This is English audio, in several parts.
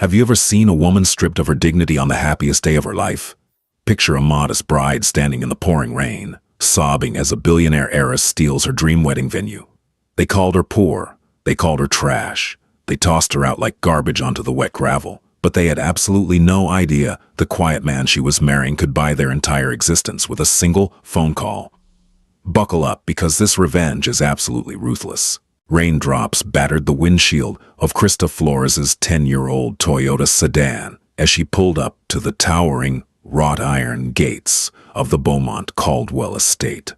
Have you ever seen a woman stripped of her dignity on the happiest day of her life? Picture a modest bride standing in the pouring rain, sobbing as a billionaire heiress steals her dream wedding venue. They called her poor. They called her trash. They tossed her out like garbage onto the wet gravel. But they had absolutely no idea the quiet man she was marrying could buy their entire existence with a single phone call. Buckle up, because this revenge is absolutely ruthless. Raindrops battered the windshield of Krista Flores' 10-year-old Toyota sedan as she pulled up to the towering, wrought iron gates of the Beaumont Caldwell estate.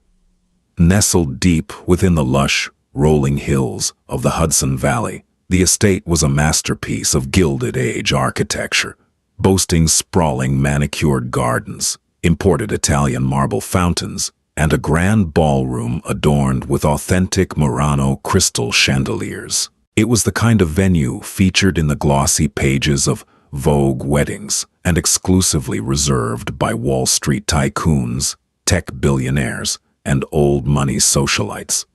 Nestled deep within the lush, rolling hills of the Hudson Valley, the estate was a masterpiece of Gilded Age architecture, boasting sprawling manicured gardens, imported Italian marble fountains, and a grand ballroom adorned with authentic Murano crystal chandeliers. It was the kind of venue featured in the glossy pages of Vogue weddings and exclusively reserved by Wall Street tycoons, tech billionaires, and old money socialites.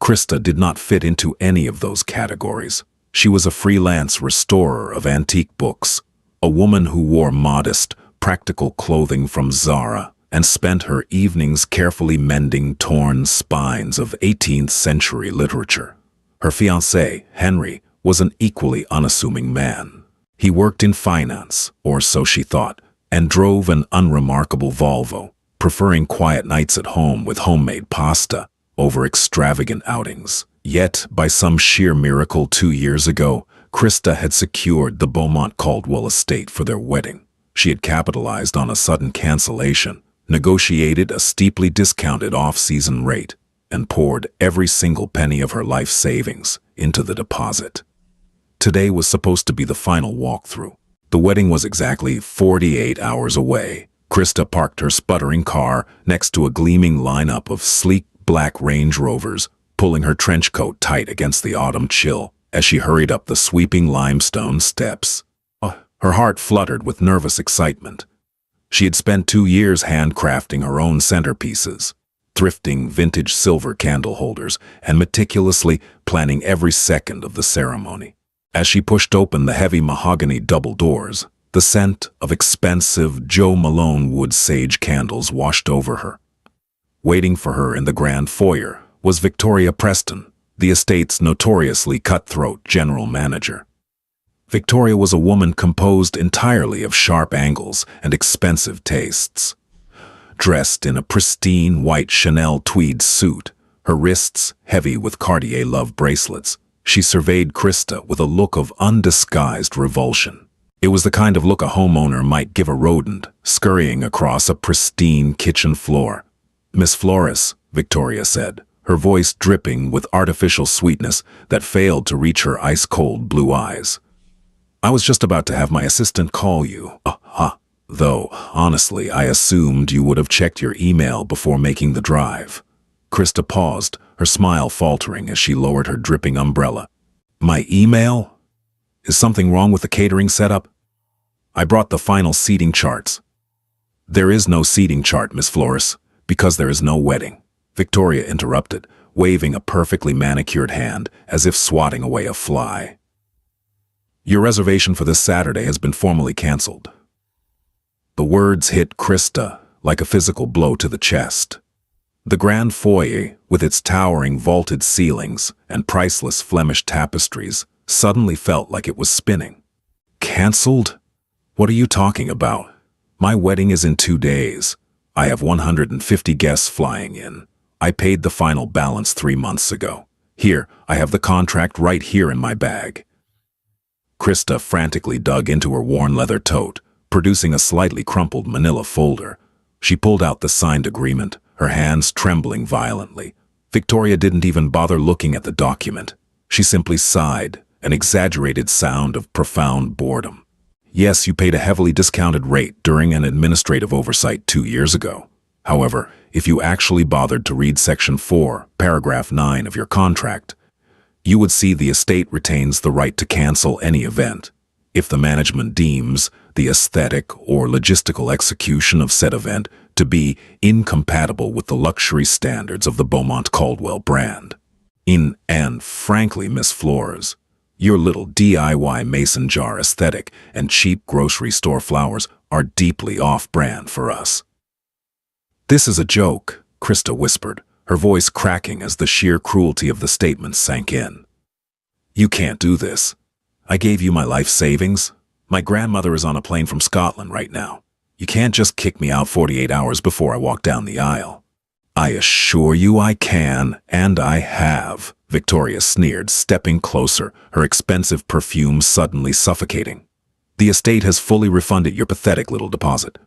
Krista did not fit into any of those categories. She was a freelance restorer of antique books, a woman who wore modest, practical clothing from Zara and spent her evenings carefully mending torn spines of 18th century literature. Her fiancé, Henry, was an equally unassuming man. He worked in finance, or so she thought, and drove an unremarkable Volvo, preferring quiet nights at home with homemade pasta over extravagant outings. Yet, by some sheer miracle 2 years ago, Krista had secured the Beaumont Caldwell estate for their wedding. She had capitalized on a sudden cancellation, negotiated a steeply discounted off-season rate, and poured every single penny of her life savings into the deposit. Today was supposed to be the final walkthrough. The wedding was exactly 48 hours away. Krista parked her sputtering car next to a gleaming lineup of sleek black Range Rovers, pulling her trench coat tight against the autumn chill as she hurried up the sweeping limestone steps. Her heart fluttered with nervous excitement. She had spent 2 years handcrafting her own centerpieces, thrifting vintage silver candle holders, and meticulously planning every second of the ceremony. As she pushed open the heavy mahogany double doors, the scent of expensive Joe Malone wood sage candles washed over her. Waiting for her in the grand foyer was Victoria Preston, the estate's notoriously cutthroat general manager. Victoria was a woman composed entirely of sharp angles and expensive tastes. Dressed in a pristine white Chanel tweed suit, her wrists heavy with Cartier love bracelets, she surveyed Krista with a look of undisguised revulsion. It was the kind of look a homeowner might give a rodent scurrying across a pristine kitchen floor. "Miss Flores," Victoria said, her voice dripping with artificial sweetness that failed to reach her ice-cold blue eyes. "I was just about to have my assistant call you. Though, honestly, I assumed you would have checked your email before making the drive." Krista paused, her smile faltering as she lowered her dripping umbrella. "My email? Is something wrong with the catering setup? I brought the final seating charts." "There is no seating chart, Miss Flores, because there is no wedding," Victoria interrupted, waving a perfectly manicured hand as if swatting away a fly. "Your reservation for this Saturday has been formally canceled." The words hit Krista like a physical blow to the chest. The grand foyer, with its towering vaulted ceilings and priceless Flemish tapestries, suddenly felt like it was spinning. "Canceled? What are you talking about? My wedding is in 2 days. I have 150 guests flying in. I paid the final balance 3 months ago. Here, I have the contract right here in my bag." Krista frantically dug into her worn leather tote, producing a slightly crumpled manila folder. She pulled out the signed agreement, her hands trembling violently. Victoria didn't even bother looking at the document. She simply sighed, an exaggerated sound of profound boredom. "Yes, you paid a heavily discounted rate during an administrative oversight 2 years ago. However, if you actually bothered to read Section 4, Paragraph 9 of your contract, you would see the estate retains the right to cancel any event if the management deems the aesthetic or logistical execution of said event to be incompatible with the luxury standards of the Beaumont Caldwell brand. And frankly, Miss Flores, Your little DIY mason jar aesthetic and cheap grocery store flowers are deeply off-brand for us." "This is a joke," Krista whispered, her voice cracking as the sheer cruelty of the statement sank in. "You can't do this. I gave you my life savings. My grandmother is on a plane from Scotland right now. You can't just kick me out 48 hours before I walk down the aisle." "I assure you I can, and I have," Victoria sneered, stepping closer, her expensive perfume suddenly suffocating. "The estate has fully refunded your pathetic little deposit.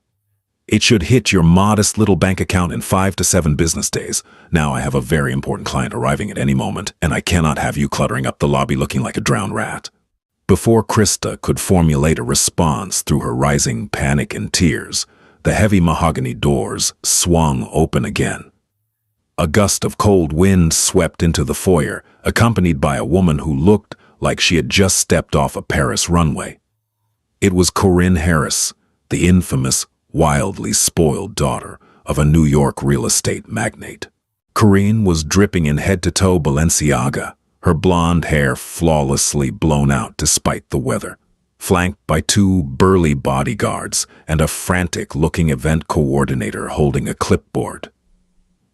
It should hit your modest little bank account in 5 to 7 business days. Now I have a very important client arriving at any moment, and I cannot have you cluttering up the lobby looking like a drowned rat." Before Krista could formulate a response through her rising panic and tears, the heavy mahogany doors swung open again. A gust of cold wind swept into the foyer, accompanied by a woman who looked like she had just stepped off a Paris runway. It was Corinne Harris, the infamous, wildly spoiled daughter of a New York real estate magnate. Corinne was dripping in head-to-toe Balenciaga, her blonde hair flawlessly blown out despite the weather, flanked by 2 burly bodyguards and a frantic-looking event coordinator holding a clipboard.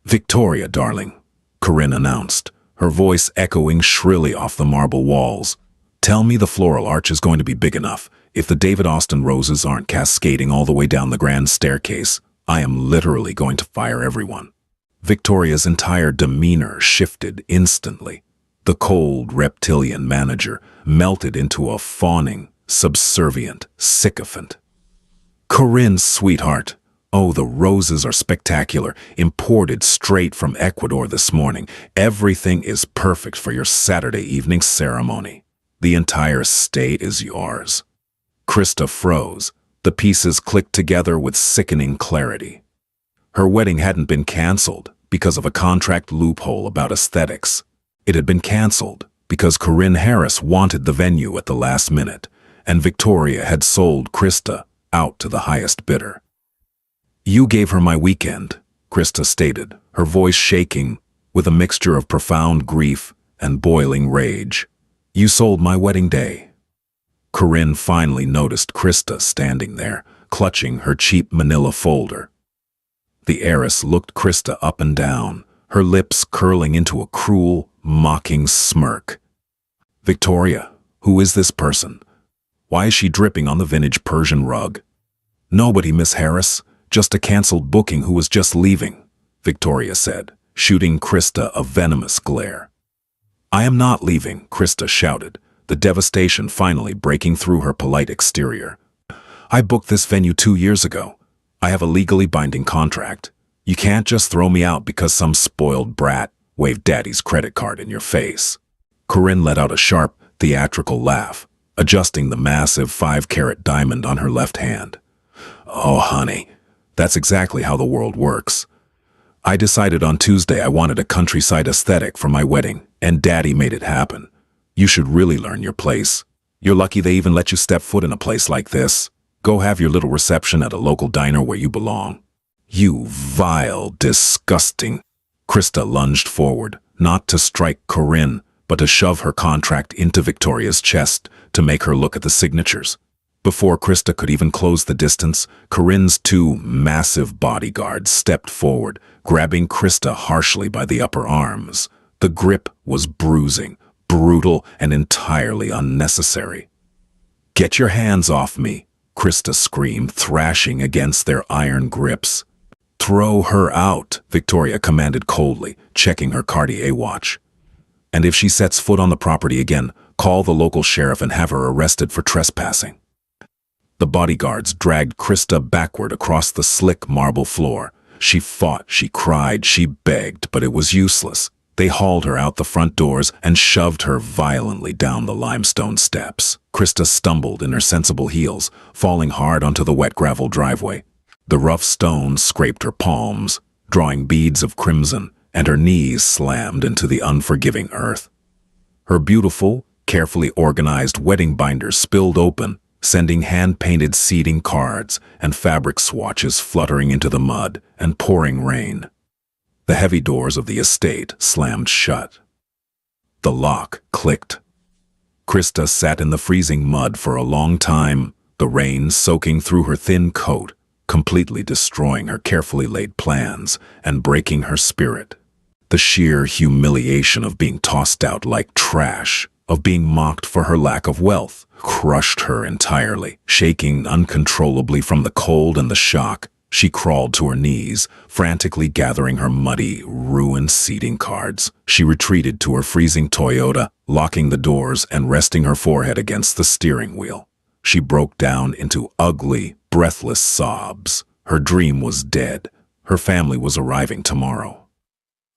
"Victoria, darling," Corinne announced, her voice echoing shrilly off the marble walls. "Tell me the floral arch is going to be big enough. If the David Austin roses aren't cascading all the way down the grand staircase, I am literally going to fire everyone." Victoria's entire demeanor shifted instantly. The cold reptilian manager melted into a fawning, subservient sycophant. "Corinne, sweetheart. Oh, the roses are spectacular, imported straight from Ecuador this morning. Everything is perfect for your Saturday evening ceremony. The entire estate is yours." Krista froze. The pieces clicked together with sickening clarity. Her wedding hadn't been canceled because of a contract loophole about aesthetics. It had been canceled because Corinne Harris wanted the venue at the last minute, and Victoria had sold Krista out to the highest bidder. "You gave her my weekend," Krista stated, her voice shaking with a mixture of profound grief and boiling rage. "You sold my wedding day." Corinne finally noticed Krista standing there, clutching her cheap manila folder. The heiress looked Krista up and down, her lips curling into a cruel, mocking smirk. "Victoria, who is this person? Why is she dripping on the vintage Persian rug?" "Nobody, Miss Harris. Just a canceled booking who was just leaving," Victoria said, shooting Krista a venomous glare. "I am not leaving," Krista shouted, the devastation finally breaking through her polite exterior. "I booked this venue 2 years ago. I have a legally binding contract. You can't just throw me out because some spoiled brat waved daddy's credit card in your face." Corinne let out a sharp, theatrical laugh, adjusting the massive 5-carat diamond on her left hand. "Oh, honey, that's exactly how the world works. I decided on Tuesday I wanted a countryside aesthetic for my wedding, and Daddy made it happen. You should really learn your place. You're lucky they even let you step foot in a place like this. Go have your little reception at a local diner where you belong." "You vile, disgusting..." Krista lunged forward, not to strike Corinne, but to shove her contract into Victoria's chest to make her look at the signatures. Before Krista could even close the distance, Corinne's 2 massive bodyguards stepped forward, grabbing Krista harshly by the upper arms. The grip was bruising, brutal, and entirely unnecessary. "Get your hands off me," Krista screamed, thrashing against their iron grips. "Throw her out," Victoria commanded coldly, checking her Cartier watch. "And if she sets foot on the property again, call the local sheriff and have her arrested for trespassing." The bodyguards dragged Krista backward across the slick marble floor. She fought, she cried, she begged, but it was useless. They hauled her out the front doors and shoved her violently down the limestone steps. Krista stumbled in her sensible heels, falling hard onto the wet gravel driveway. The rough stones scraped her palms, drawing beads of crimson, and her knees slammed into the unforgiving earth. Her beautiful, carefully organized wedding binder spilled open, sending hand-painted seating cards and fabric swatches fluttering into the mud and pouring rain. The heavy doors of the estate slammed shut. The lock clicked. Krista sat in the freezing mud for a long time, the rain soaking through her thin coat, completely destroying her carefully laid plans and breaking her spirit. The sheer humiliation of being tossed out like trash, of being mocked for her lack of wealth, crushed her entirely. Shaking uncontrollably from the cold and the shock, she crawled to her knees, frantically gathering her muddy, ruined seating cards. She retreated to her freezing Toyota, locking the doors and resting her forehead against the steering wheel. She broke down into ugly, breathless sobs. Her dream was dead. Her family was arriving tomorrow.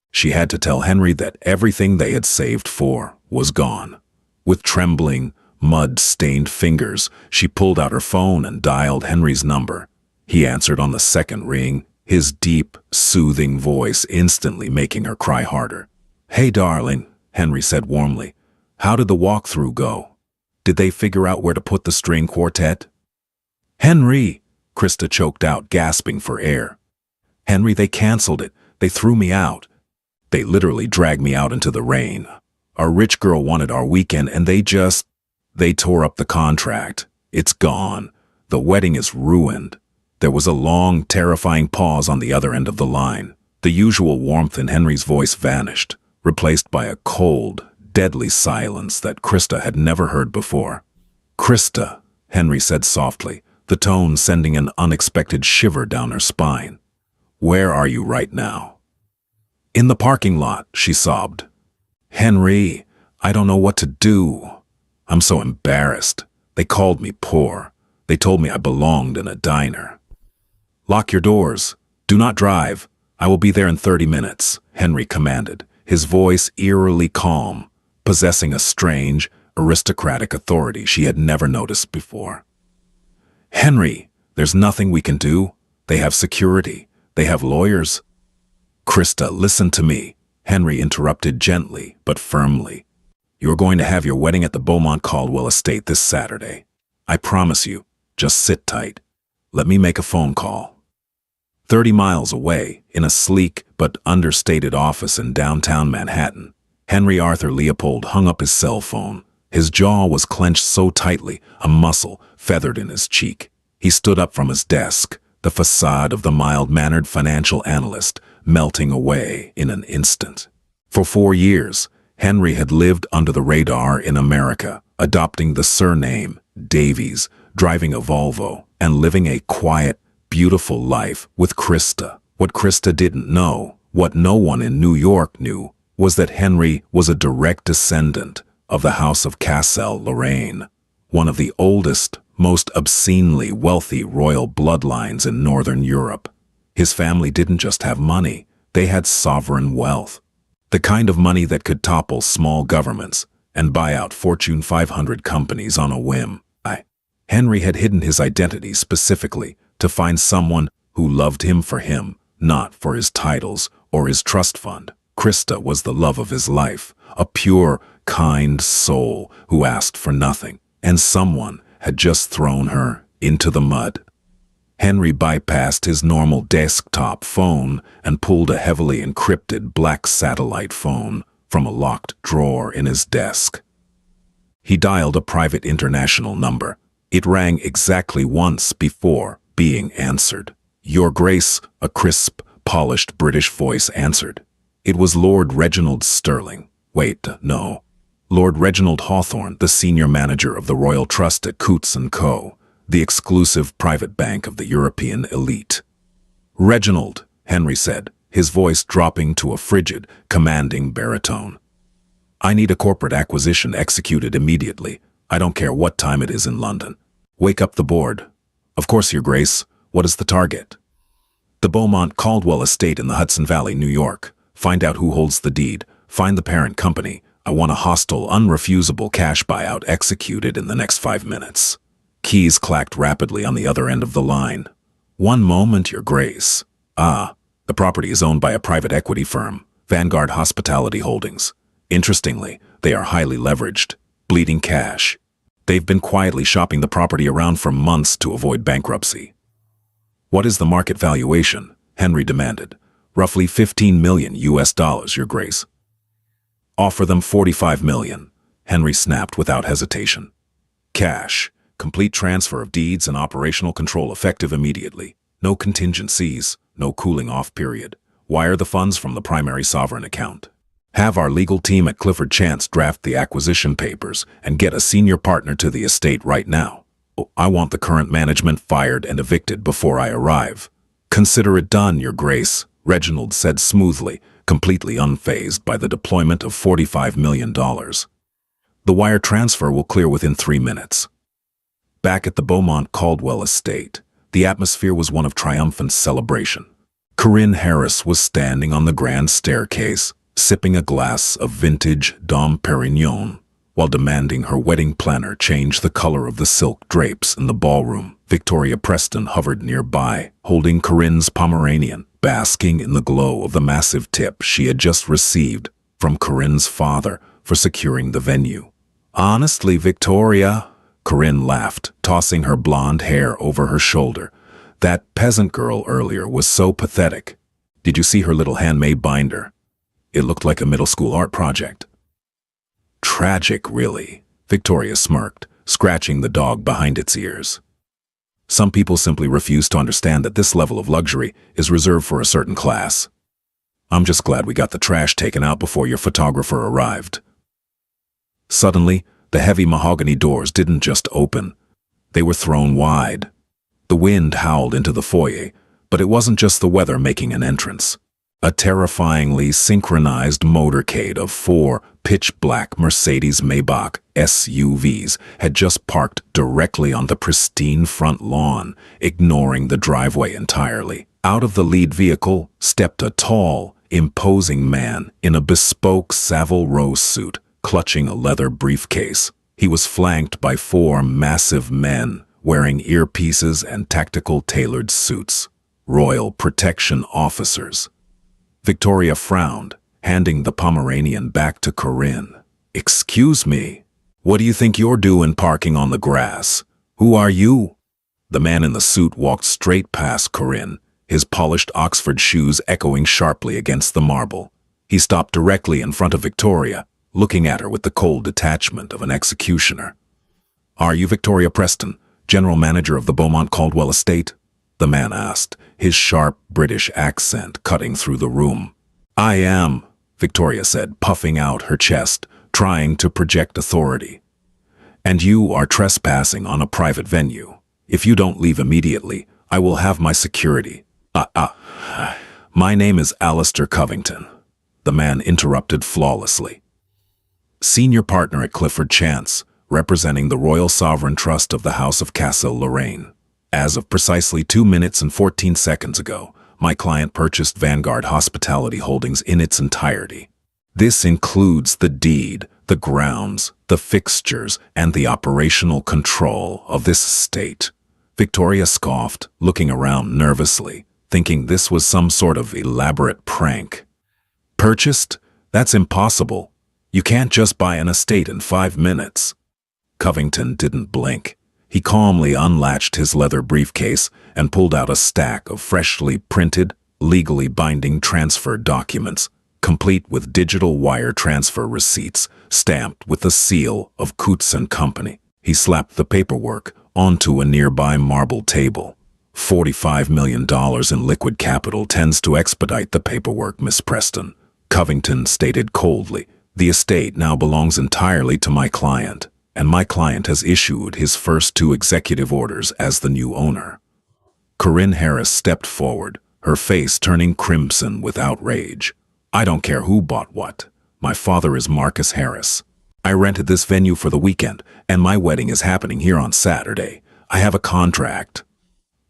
She had to tell Henry that everything they had saved for was gone. With trembling, mud-stained fingers, she pulled out her phone and dialed Henry's number. He answered on the second ring, his deep, soothing voice instantly making her cry harder. "Hey, darling," Henry said warmly. "How did the walkthrough go? Did they figure out where to put the string quartet?" "Henry," Krista choked out, gasping for air. "Henry, they canceled it. They threw me out. They literally dragged me out into the rain. Our rich girl wanted our weekend and they tore up the contract. It's gone. The wedding is ruined." There was a long, terrifying pause on the other end of the line. The usual warmth in Henry's voice vanished, replaced by a cold, deadly silence that Krista had never heard before. "Krista," Henry said softly, the tone sending an unexpected shiver down her spine. "Where are you right now?" "In the parking lot," she sobbed. "Henry, I don't know what to do. I'm so embarrassed. They called me poor. They told me I belonged in a diner." "Lock your doors. Do not drive. I will be there in 30 minutes, Henry commanded, his voice eerily calm, possessing a strange, aristocratic authority she had never noticed before. "Henry, there's nothing we can do. They have security. They have lawyers." "Krista, listen to me," Henry interrupted gently but firmly. "You're going to have your wedding at the Beaumont Caldwell estate this Saturday. I promise you, just sit tight. Let me make a phone call." 30 miles away, in a sleek but understated office in downtown Manhattan, Henry Arthur Leopold hung up his cell phone. His jaw was clenched so tightly, a muscle feathered in his cheek. He stood up from his desk, the facade of the mild-mannered financial analyst melting away in an instant. For 4 years, Henry had lived under the radar in America, adopting the surname Davies, driving a Volvo, and living a quiet, beautiful life with Krista. What Krista didn't know, what no one in New York knew, was that Henry was a direct descendant of the House of Cassel-Lorraine, one of the oldest, most obscenely wealthy royal bloodlines in Northern Europe. His family didn't just have money, they had sovereign wealth. The kind of money that could topple small governments and buy out Fortune 500 companies on a whim. Henry had hidden his identity specifically to find someone who loved him for him, not for his titles or his trust fund. Krista was the love of his life, a pure, kind soul who asked for nothing, and someone had just thrown her into the mud. Henry bypassed his normal desktop phone and pulled a heavily encrypted black satellite phone from a locked drawer in his desk. He dialed a private international number. It rang exactly once before being answered. "Your Grace," a crisp, polished British voice answered. It was Lord Reginald Sterling. Wait, no. Lord Reginald Hawthorne, the senior manager of the Royal Trust at Coutts & Co., the exclusive private bank of the European elite. "Reginald," Henry said, his voice dropping to a frigid, commanding baritone. "I need a corporate acquisition executed immediately. I don't care what time it is in London. Wake up the board." "Of course, Your Grace. What is the target?" "The Beaumont Caldwell estate in the Hudson Valley, New York. Find out who holds the deed. Find the parent company. I want a hostile, unrefusable cash buyout executed in the next 5 minutes." Keys clacked rapidly on the other end of the line. "One moment, Your Grace. The property is owned by a private equity firm, Vanguard Hospitality Holdings. Interestingly, they are highly leveraged, bleeding cash. They've been quietly shopping the property around for months to avoid bankruptcy." "What is the market valuation?" Henry demanded. "Roughly $15 million US, Your Grace." "Offer them $45 million. Henry snapped without hesitation. Cash. Complete transfer of deeds and operational control effective immediately. No contingencies, no cooling off period. Wire the funds from the primary sovereign account. Have our legal team at Clifford Chance draft the acquisition papers and get a senior partner to the estate right now. I want the current management fired and evicted before I arrive. Consider it done, Your Grace, Reginald said smoothly, completely unfazed by the deployment of $45 million. The wire transfer will clear within 3 minutes. Back at the Beaumont Caldwell estate, the atmosphere was one of triumphant celebration. Corinne Harris was standing on the grand staircase, sipping a glass of vintage Dom Perignon, while demanding her wedding planner change the color of the silk drapes in the ballroom. Victoria Preston hovered nearby, holding Corinne's Pomeranian, basking in the glow of the massive tip she had just received from Corinne's father for securing the venue. Honestly, Victoria, Corinne laughed, tossing her blonde hair over her shoulder. That peasant girl earlier was so pathetic. Did you see her little handmade binder? It looked like a middle school art project. Tragic, really, Victoria smirked, scratching the dog behind its ears. Some people simply refuse to understand that this level of luxury is reserved for a certain class. I'm just glad we got the trash taken out before your photographer arrived. Suddenly, the heavy mahogany doors didn't just open. They were thrown wide. The wind howled into the foyer, but it wasn't just the weather making an entrance. A terrifyingly synchronized motorcade of 4 pitch-black Mercedes-Maybach SUVs had just parked directly on the pristine front lawn, ignoring the driveway entirely. Out of the lead vehicle stepped a tall, imposing man in a bespoke Savile Row suit, clutching a leather briefcase. He was flanked by 4 massive men wearing earpieces and tactical tailored suits, royal protection officers. Victoria frowned, handing the Pomeranian back to Corinne. Excuse me, what do you think you're doing parking on the grass? Who are you? The man in the suit walked straight past Corinne, his polished Oxford shoes echoing sharply against the marble. He stopped directly in front of Victoria, looking at her with the cold detachment of an executioner. Are you Victoria Preston, general manager of the Beaumont Caldwell estate? The man asked, his sharp British accent cutting through the room. I am, Victoria said, puffing out her chest, trying to project authority. And you are trespassing on a private venue. If you don't leave immediately, I will have my security. My name is Alistair Covington, the man interrupted flawlessly. Senior partner at Clifford Chance, representing the Royal Sovereign Trust of the House of Cassel-Lorraine. As of precisely 2 minutes and 14 seconds ago, my client purchased Vanguard Hospitality Holdings in its entirety. This includes the deed, the grounds, the fixtures, and the operational control of this estate. Victoria scoffed, looking around nervously, thinking this was some sort of elaborate prank. Purchased? That's impossible. You can't just buy an estate in 5 minutes. Covington didn't blink. He calmly unlatched his leather briefcase and pulled out a stack of freshly printed, legally binding transfer documents, complete with digital wire transfer receipts stamped with the seal of Coutts & Company. He slapped the paperwork onto a nearby marble table. $45 million in liquid capital tends to expedite the paperwork, Miss Preston, Covington stated coldly. The estate now belongs entirely to my client, and my client has issued his first 2 executive orders as the new owner. Corinne Harris stepped forward, her face turning crimson with outrage. I don't care who bought what. My father is Marcus Harris. I rented this venue for the weekend, and my wedding is happening here on Saturday. I have a contract.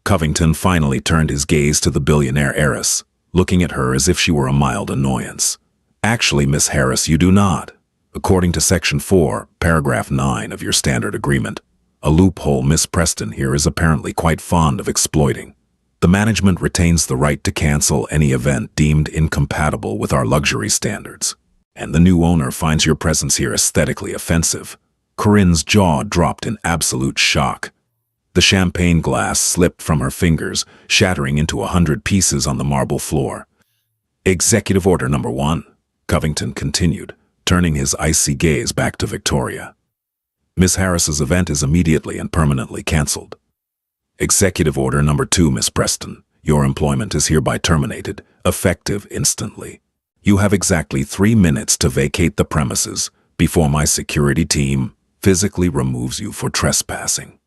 Covington finally turned his gaze to the billionaire heiress, looking at her as if she were a mild annoyance. Actually, Miss Harris, you do not. According to Section 4, Paragraph 9 of your standard agreement, a loophole Miss Preston here is apparently quite fond of exploiting. The management retains the right to cancel any event deemed incompatible with our luxury standards, and the new owner finds your presence here aesthetically offensive. Corinne's jaw dropped in absolute shock. The champagne glass slipped from her fingers, shattering into 100 pieces on the marble floor. Executive Order Number 1, Covington continued, turning his icy gaze back to Victoria. Miss Harris's event is immediately and permanently cancelled. Executive Order Number 2, Miss Preston. Your employment is hereby terminated, effective instantly. You have exactly 3 minutes to vacate the premises before my security team physically removes you for trespassing.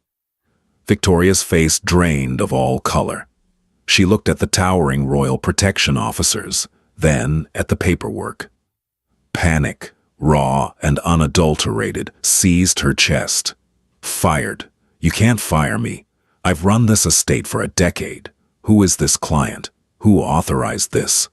Victoria's face drained of all color. She looked at the towering royal protection officers, then at the paperwork. Panic, raw and unadulterated, seized her chest. Fired. You can't fire me. I've run this estate for a decade. Who is this client? Who authorized this?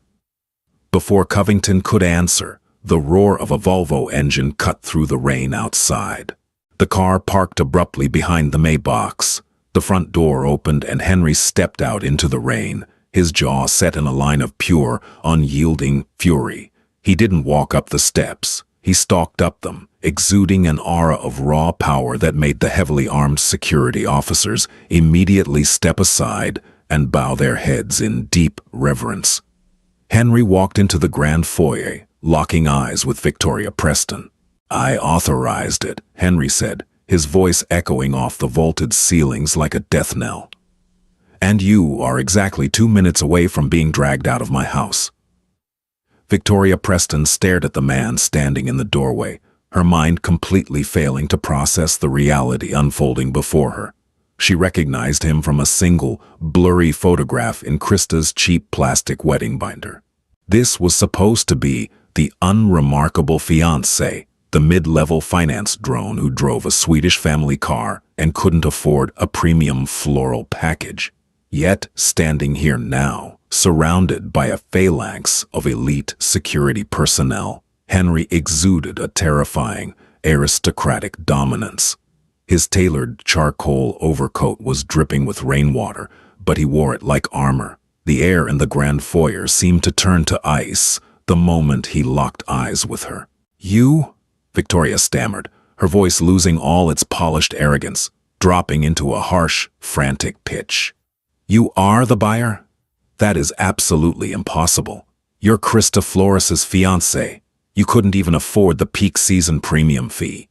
Before Covington could answer, the roar of a Volvo engine cut through the rain outside. The car parked abruptly behind the Maybach. The front door opened and Henry stepped out into the rain, his jaw set in a line of pure, unyielding fury. He didn't walk up the steps. He stalked up them, exuding an aura of raw power that made the heavily armed security officers immediately step aside and bow their heads in deep reverence. Henry walked into the grand foyer, locking eyes with Victoria Preston. I authorized it, Henry said, his voice echoing off the vaulted ceilings like a death knell. And you are exactly 2 minutes away from being dragged out of my house. Victoria Preston stared at the man standing in the doorway, her mind completely failing to process the reality unfolding before her. She recognized him from a single, blurry photograph in Krista's cheap plastic wedding binder. This was supposed to be the unremarkable fiancé, the mid-level finance drone who drove a Swedish family car and couldn't afford a premium floral package. Yet, standing here now, surrounded by a phalanx of elite security personnel, Henry exuded a terrifying, aristocratic dominance. His tailored charcoal overcoat was dripping with rainwater, but he wore it like armor. The air in the grand foyer seemed to turn to ice the moment he locked eyes with her. You? Victoria stammered, her voice losing all its polished arrogance, dropping into a harsh, frantic pitch. You are the buyer? That is absolutely impossible. You're Krista Flores's fiancé. You couldn't even afford the peak season premium fee.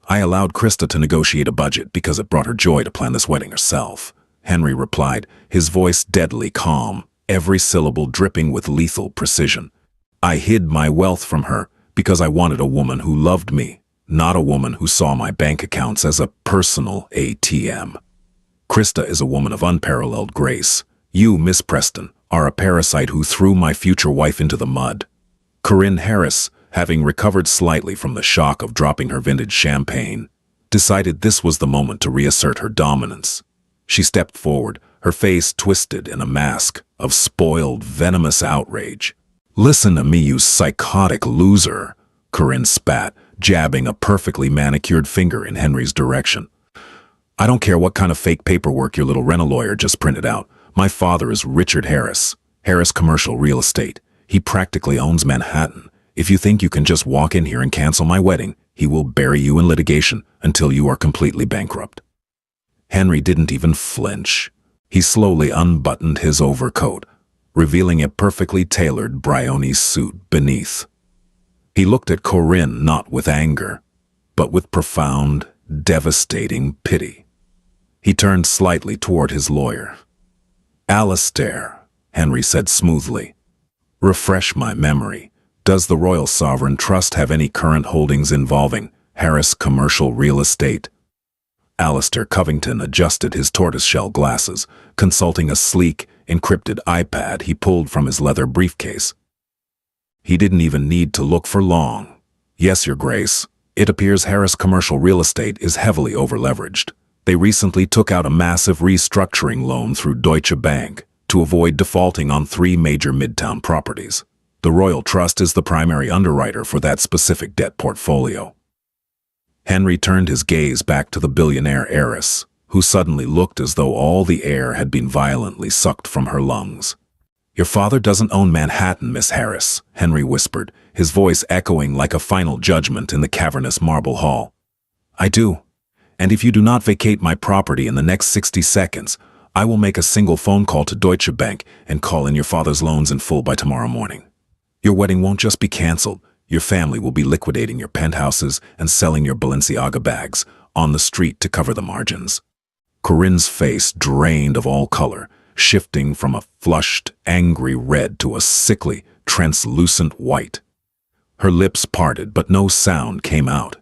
I allowed Krista to negotiate a budget because it brought her joy to plan this wedding herself, Henry replied, his voice deadly calm, every syllable dripping with lethal precision. I hid my wealth from her because I wanted a woman who loved me, not a woman who saw my bank accounts as a personal ATM. Krista is a woman of unparalleled grace. You, Miss Preston, are a parasite who threw my future wife into the mud. Corinne Harris, having recovered slightly from the shock of dropping her vintage champagne, decided this was the moment to reassert her dominance. She stepped forward, her face twisted in a mask of spoiled, venomous outrage. Listen to me, you psychotic loser, Corinne spat, jabbing a perfectly manicured finger in Henry's direction. I don't care what kind of fake paperwork your little rent-a-lawyer just printed out. My father is Richard Harris, Harris Commercial Real Estate. He practically owns Manhattan. If you think you can just walk in here and cancel my wedding, he will bury you in litigation until you are completely bankrupt. Henry didn't even flinch. He slowly unbuttoned his overcoat, revealing a perfectly tailored Brioni suit beneath. He looked at Corinne not with anger, but with profound, devastating pity. He turned slightly toward his lawyer. Alistair, Henry said smoothly, refresh my memory. Does the Royal Sovereign Trust have any current holdings involving Harris Commercial Real Estate? Alistair Covington adjusted his tortoiseshell glasses, consulting a sleek, encrypted iPad he pulled from his leather briefcase. He didn't even need to look for long. Yes, Your Grace. It appears Harris Commercial Real Estate is heavily overleveraged. They recently took out a massive restructuring loan through Deutsche Bank to avoid defaulting on 3 major midtown properties. The Royal Trust is the primary underwriter for that specific debt portfolio. Henry turned his gaze back to the billionaire heiress, who suddenly looked as though all the air had been violently sucked from her lungs. Your father doesn't own Manhattan, Miss Harris, Henry whispered, his voice echoing like a final judgment in the cavernous marble hall. I do. And if you do not vacate my property in the next 60 seconds, I will make a single phone call to Deutsche Bank and call in your father's loans in full by tomorrow morning. Your wedding won't just be canceled, Your family will be liquidating your penthouses and selling your Balenciaga bags on the street to cover the margins." Corinne's face drained of all color, shifting from a flushed, angry red to a sickly, translucent white. Her lips parted, but no sound came out.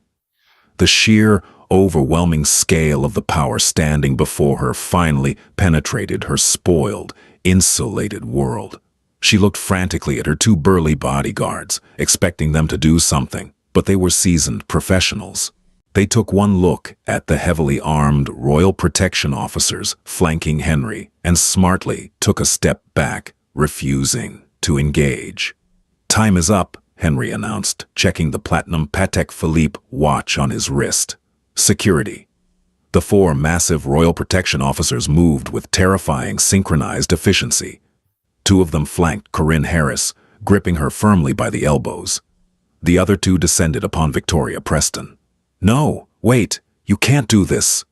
The sheer, overwhelming scale of the power standing before her finally penetrated her spoiled, insulated world. She looked frantically at her two burly bodyguards, expecting them to do something, but they were seasoned professionals. They took one look at the heavily armed Royal Protection officers flanking Henry and smartly took a step back, refusing to engage. "Time is up," Henry announced, checking the platinum Patek Philippe watch on his wrist. "Security." The four massive Royal Protection officers moved with terrifying synchronized efficiency. Two of them flanked Corinne Harris, gripping her firmly by the elbows. The other two descended upon Victoria Preston. "No, wait, you can't do this!"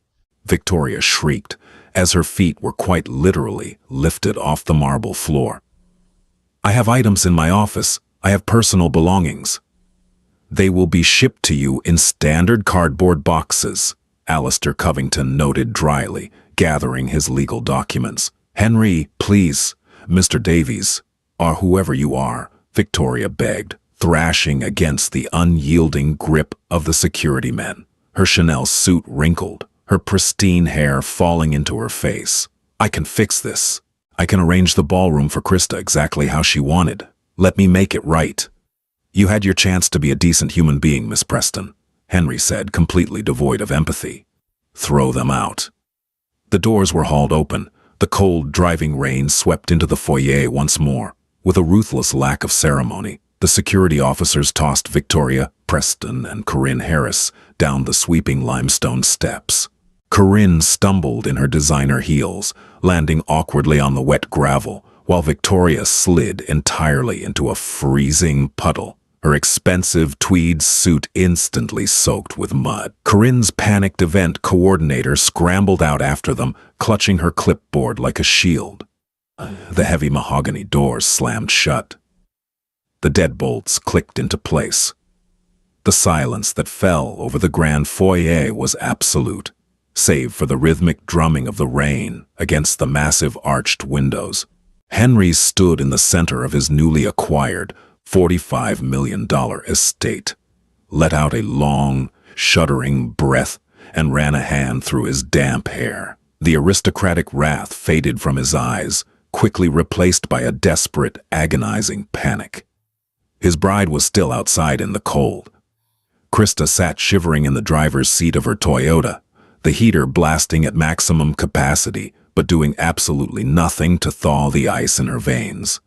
Victoria shrieked, as her feet were quite literally lifted off the marble floor. "I have items in my office. I have personal belongings." "They will be shipped to you in standard cardboard boxes," Alistair Covington noted dryly, gathering his legal documents. "Henry, please, Mr. Davies, or whoever you are," Victoria begged, thrashing against the unyielding grip of the security men. Her Chanel suit wrinkled, her pristine hair falling into her face. "I can fix this. I can arrange the ballroom for Krista exactly how she wanted. Let me make it right." "You had your chance to be a decent human being, Miss Preston," Henry said, completely devoid of empathy. "Throw them out." The doors were hauled open. The cold, driving rain swept into the foyer once more. With a ruthless lack of ceremony, the security officers tossed Victoria, Preston, and Corinne Harris down the sweeping limestone steps. Corinne stumbled in her designer heels, landing awkwardly on the wet gravel, while Victoria slid entirely into a freezing puddle, her expensive tweed suit instantly soaked with mud. Corinne's panicked event coordinator scrambled out after them, clutching her clipboard like a shield. The heavy mahogany doors slammed shut. The deadbolts clicked into place. The silence that fell over the grand foyer was absolute, save for the rhythmic drumming of the rain against the massive arched windows. Henry stood in the center of his newly acquired $45 million estate, let out a long, shuddering breath, and ran a hand through his damp hair. The aristocratic wrath faded from his eyes, quickly replaced by a desperate, agonizing panic. His bride was still outside in the cold. Krista sat shivering in the driver's seat of her Toyota, the heater blasting at maximum capacity, but doing absolutely nothing to thaw the ice in her veins.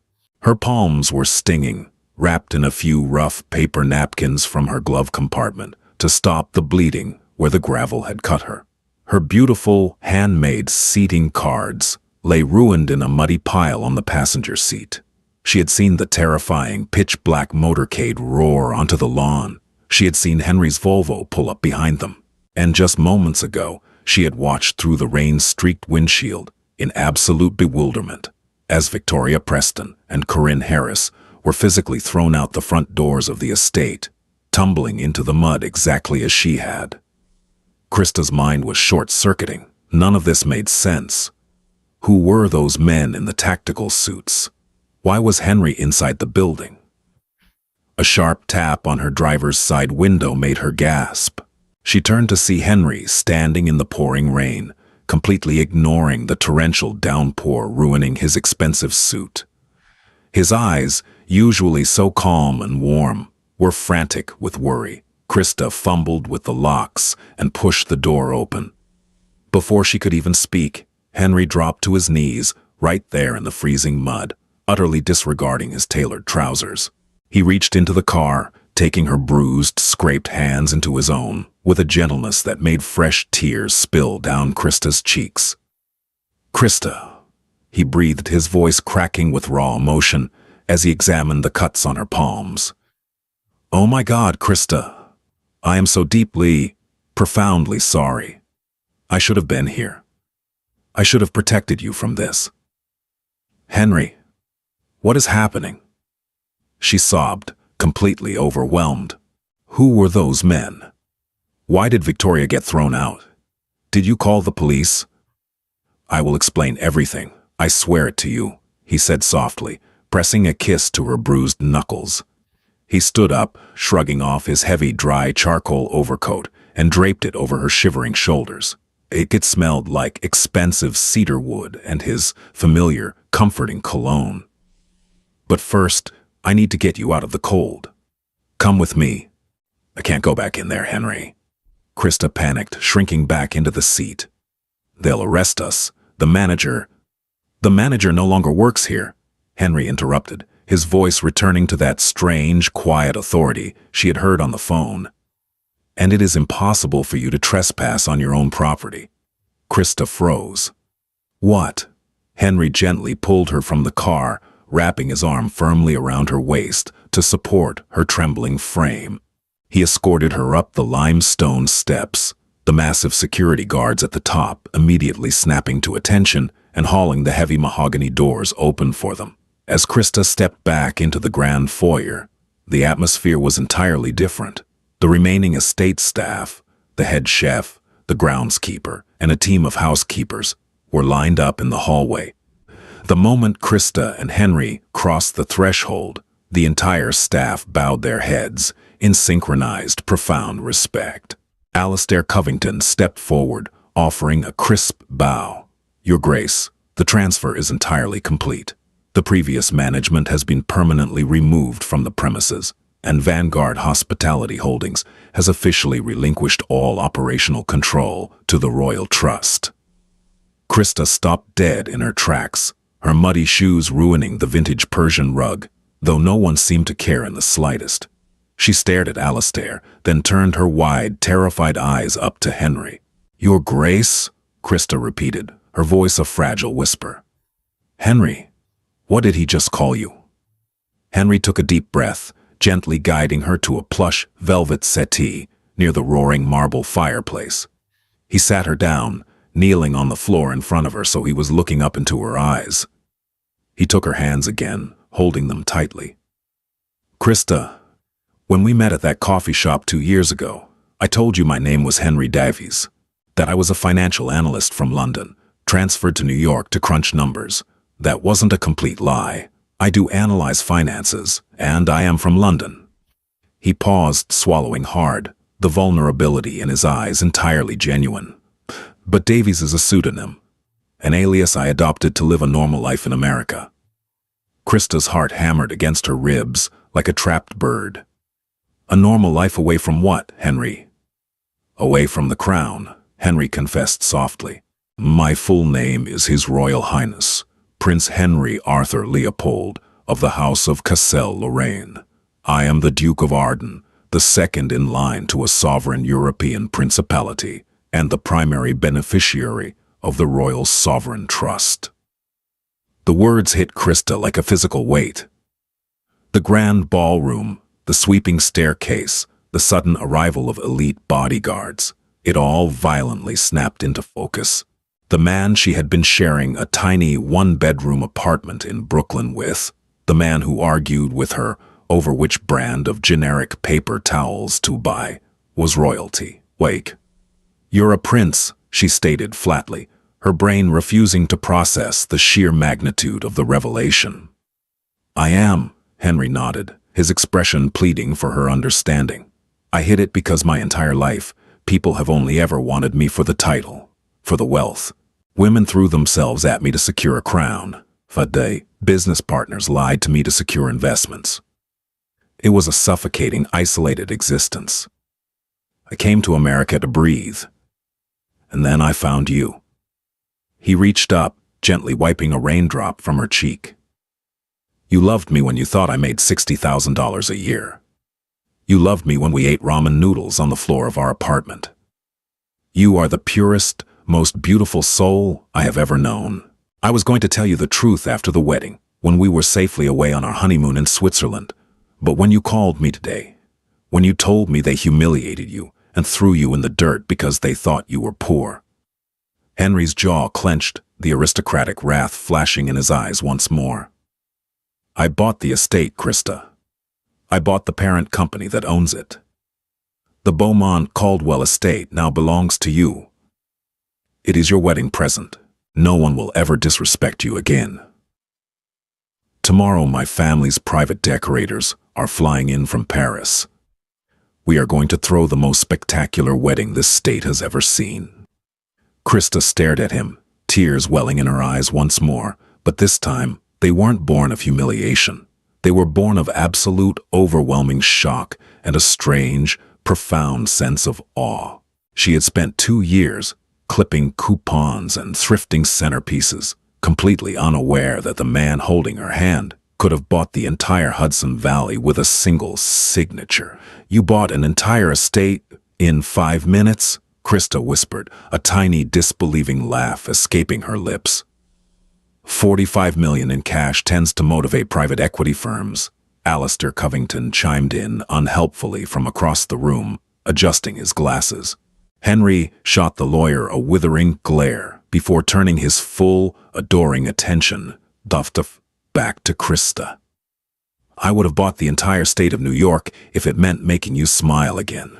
Her palms were stinging, wrapped in a few rough paper napkins from her glove compartment to stop the bleeding where the gravel had cut her. Her beautiful, handmade seating cards lay ruined in a muddy pile on the passenger seat. She had seen the terrifying, pitch-black motorcade roar onto the lawn. She had seen Henry's Volvo pull up behind them. And just moments ago, she had watched through the rain-streaked windshield in absolute bewilderment as Victoria Preston and Corinne Harris were physically thrown out the front doors of the estate, tumbling into the mud exactly as she had. Krista's mind was short-circuiting. None of this made sense. Who were those men in the tactical suits? Why was Henry inside the building? A sharp tap on her driver's side window made her gasp. She turned to see Henry standing in the pouring rain, completely ignoring the torrential downpour ruining his expensive suit. His eyes, usually so calm and warm, were frantic with worry. Krista fumbled with the locks and pushed the door open. Before she could even speak, Henry dropped to his knees right there in the freezing mud, utterly disregarding his tailored trousers. He reached into the car, taking her bruised, scraped hands into his own, with a gentleness that made fresh tears spill down Krista's cheeks. "Krista," he breathed, his voice cracking with raw emotion as he examined the cuts on her palms. "Oh my God, Krista. I am so deeply, profoundly sorry. I should have been here. I should have protected you from this." "Henry, what is happening?" She sobbed, completely overwhelmed. Who were those men? Why did Victoria get thrown out? Did you call the police? I will explain everything. I swear it to you, he said softly, pressing a kiss to her bruised knuckles. He stood up, shrugging off his heavy, dry charcoal overcoat, and draped it over her shivering shoulders. It smelled like expensive cedar wood and his familiar, comforting cologne. But first, I need to get you out of the cold. Come with me. I can't go back in there, Henry. Krista panicked, shrinking back into the seat. They'll arrest us. The manager no longer works here, Henry interrupted, his voice returning to that strange, quiet authority she had heard on the phone. And it is impossible for you to trespass on your own property. Krista froze. What? Henry gently pulled her from the car, wrapping his arm firmly around her waist to support her trembling frame. He escorted her up the limestone steps, the massive security guards at the top immediately snapping to attention and hauling the heavy mahogany doors open for them. As Krista stepped back into the grand foyer, the atmosphere was entirely different. The remaining estate staff, the head chef, the groundskeeper, and a team of housekeepers were lined up in the hallway. The moment Krista and Henry crossed the threshold, the entire staff bowed their heads in synchronized, profound respect. Alistair Covington stepped forward, offering a crisp bow. Your Grace, the transfer is entirely complete. The previous management has been permanently removed from the premises, and Vanguard Hospitality Holdings has officially relinquished all operational control to the Royal Trust. Krista stopped dead in her tracks, her muddy shoes ruining the vintage Persian rug, though no one seemed to care in the slightest. She stared at Alistair, then turned her wide, terrified eyes up to Henry. Your Grace? Krista repeated, her voice a fragile whisper. Henry, what did he just call you? Henry took a deep breath, gently guiding her to a plush velvet settee near the roaring marble fireplace. He sat her down, kneeling on the floor in front of her so he was looking up into her eyes. He took her hands again, holding them tightly. Krista, when we met at that coffee shop 2 years ago, I told you my name was Henry Davies, that I was a financial analyst from London, transferred to New York to crunch numbers. That wasn't a complete lie. I do analyze finances, and I am from London. He paused, swallowing hard, the vulnerability in his eyes entirely genuine. But Davies is a pseudonym, an alias I adopted to live a normal life in America. Krista's heart hammered against her ribs like a trapped bird. A normal life away from what, Henry? Away from the crown, Henry confessed softly. My full name is His Royal Highness, Prince Henry Arthur Leopold of the House of Cassel-Lorraine. I am the Duke of Arden, the second in line to a sovereign European principality and the primary beneficiary of the Royal Sovereign Trust. The words hit Krista like a physical weight. The grand ballroom, the sweeping staircase, the sudden arrival of elite bodyguards, it all violently snapped into focus. The man she had been sharing a tiny one-bedroom apartment in Brooklyn with, the man who argued with her over which brand of generic paper towels to buy, was royalty. Wake. You're a prince, she stated flatly, her brain refusing to process the sheer magnitude of the revelation. I am, Henry nodded, his expression pleading for her understanding. I hid it because my entire life, people have only ever wanted me for the title, for the wealth. Women threw themselves at me to secure a crown. Fade, business partners lied to me to secure investments. It was a suffocating, isolated existence. I came to America to breathe. And then I found you. He reached up, gently wiping a raindrop from her cheek. You loved me when you thought I made $60,000 a year. You loved me when we ate ramen noodles on the floor of our apartment. You are the purest, most beautiful soul I have ever known. I was going to tell you the truth after the wedding, when we were safely away on our honeymoon in Switzerland. But when you called me today, when you told me they humiliated you and threw you in the dirt because they thought you were poor. Henry's jaw clenched, the aristocratic wrath flashing in his eyes once more. I bought the estate, Krista. I bought the parent company that owns it. The Beaumont Caldwell estate now belongs to you. It is your wedding present. No one will ever disrespect you again. Tomorrow my family's private decorators are flying in from Paris. We are going to throw the most spectacular wedding this state has ever seen. Krista stared at him, tears welling in her eyes once more, but this time they weren't born of humiliation. They were born of absolute, overwhelming shock and a strange, profound sense of awe. She had spent 2 years clipping coupons and thrifting centerpieces, completely unaware that the man holding her hand could have bought the entire Hudson Valley with a single signature. "You bought an entire estate in 5 minutes?" Krista whispered, a tiny disbelieving laugh escaping her lips. $45 million in cash tends to motivate private equity firms. Alistair Covington chimed in unhelpfully from across the room, adjusting his glasses. Henry shot the lawyer a withering glare before turning his full, adoring attention back to Krista. "I would have bought the entire state of New York if it meant making you smile again.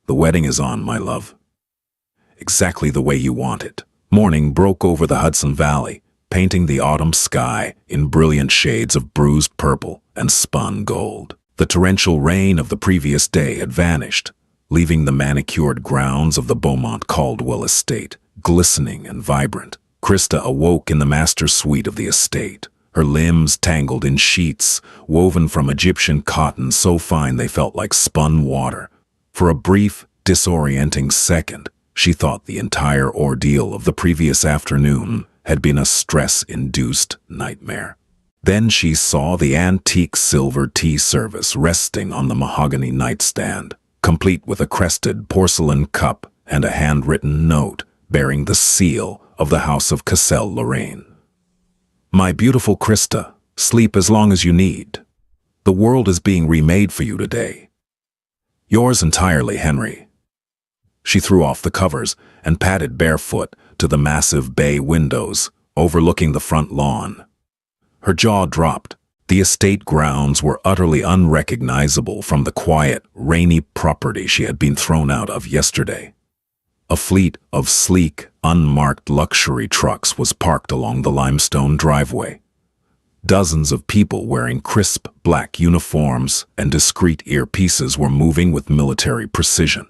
The wedding is on, my love. Exactly the way you want it." Morning broke over the Hudson Valley, painting the autumn sky in brilliant shades of bruised purple and spun gold. The torrential rain of the previous day had vanished, leaving the manicured grounds of the Beaumont Caldwell estate glistening and vibrant. Krista awoke in the master suite of the estate, her limbs tangled in sheets woven from Egyptian cotton so fine they felt like spun water. For a brief, disorienting second, she thought the entire ordeal of the previous afternoon had been a stress-induced nightmare. Then she saw the antique silver tea service resting on the mahogany nightstand, complete with a crested porcelain cup and a handwritten note bearing the seal of the House of Cassel-Lorraine. "My beautiful Krista, sleep as long as you need. The world is being remade for you today. Yours entirely, Henry." She threw off the covers and padded barefoot to the massive bay windows overlooking the front lawn. Her jaw dropped. The estate grounds were utterly unrecognizable from the quiet, rainy property she had been thrown out of yesterday. A fleet of sleek, unmarked luxury trucks was parked along the limestone driveway. Dozens of people wearing crisp black uniforms and discreet earpieces were moving with military precision.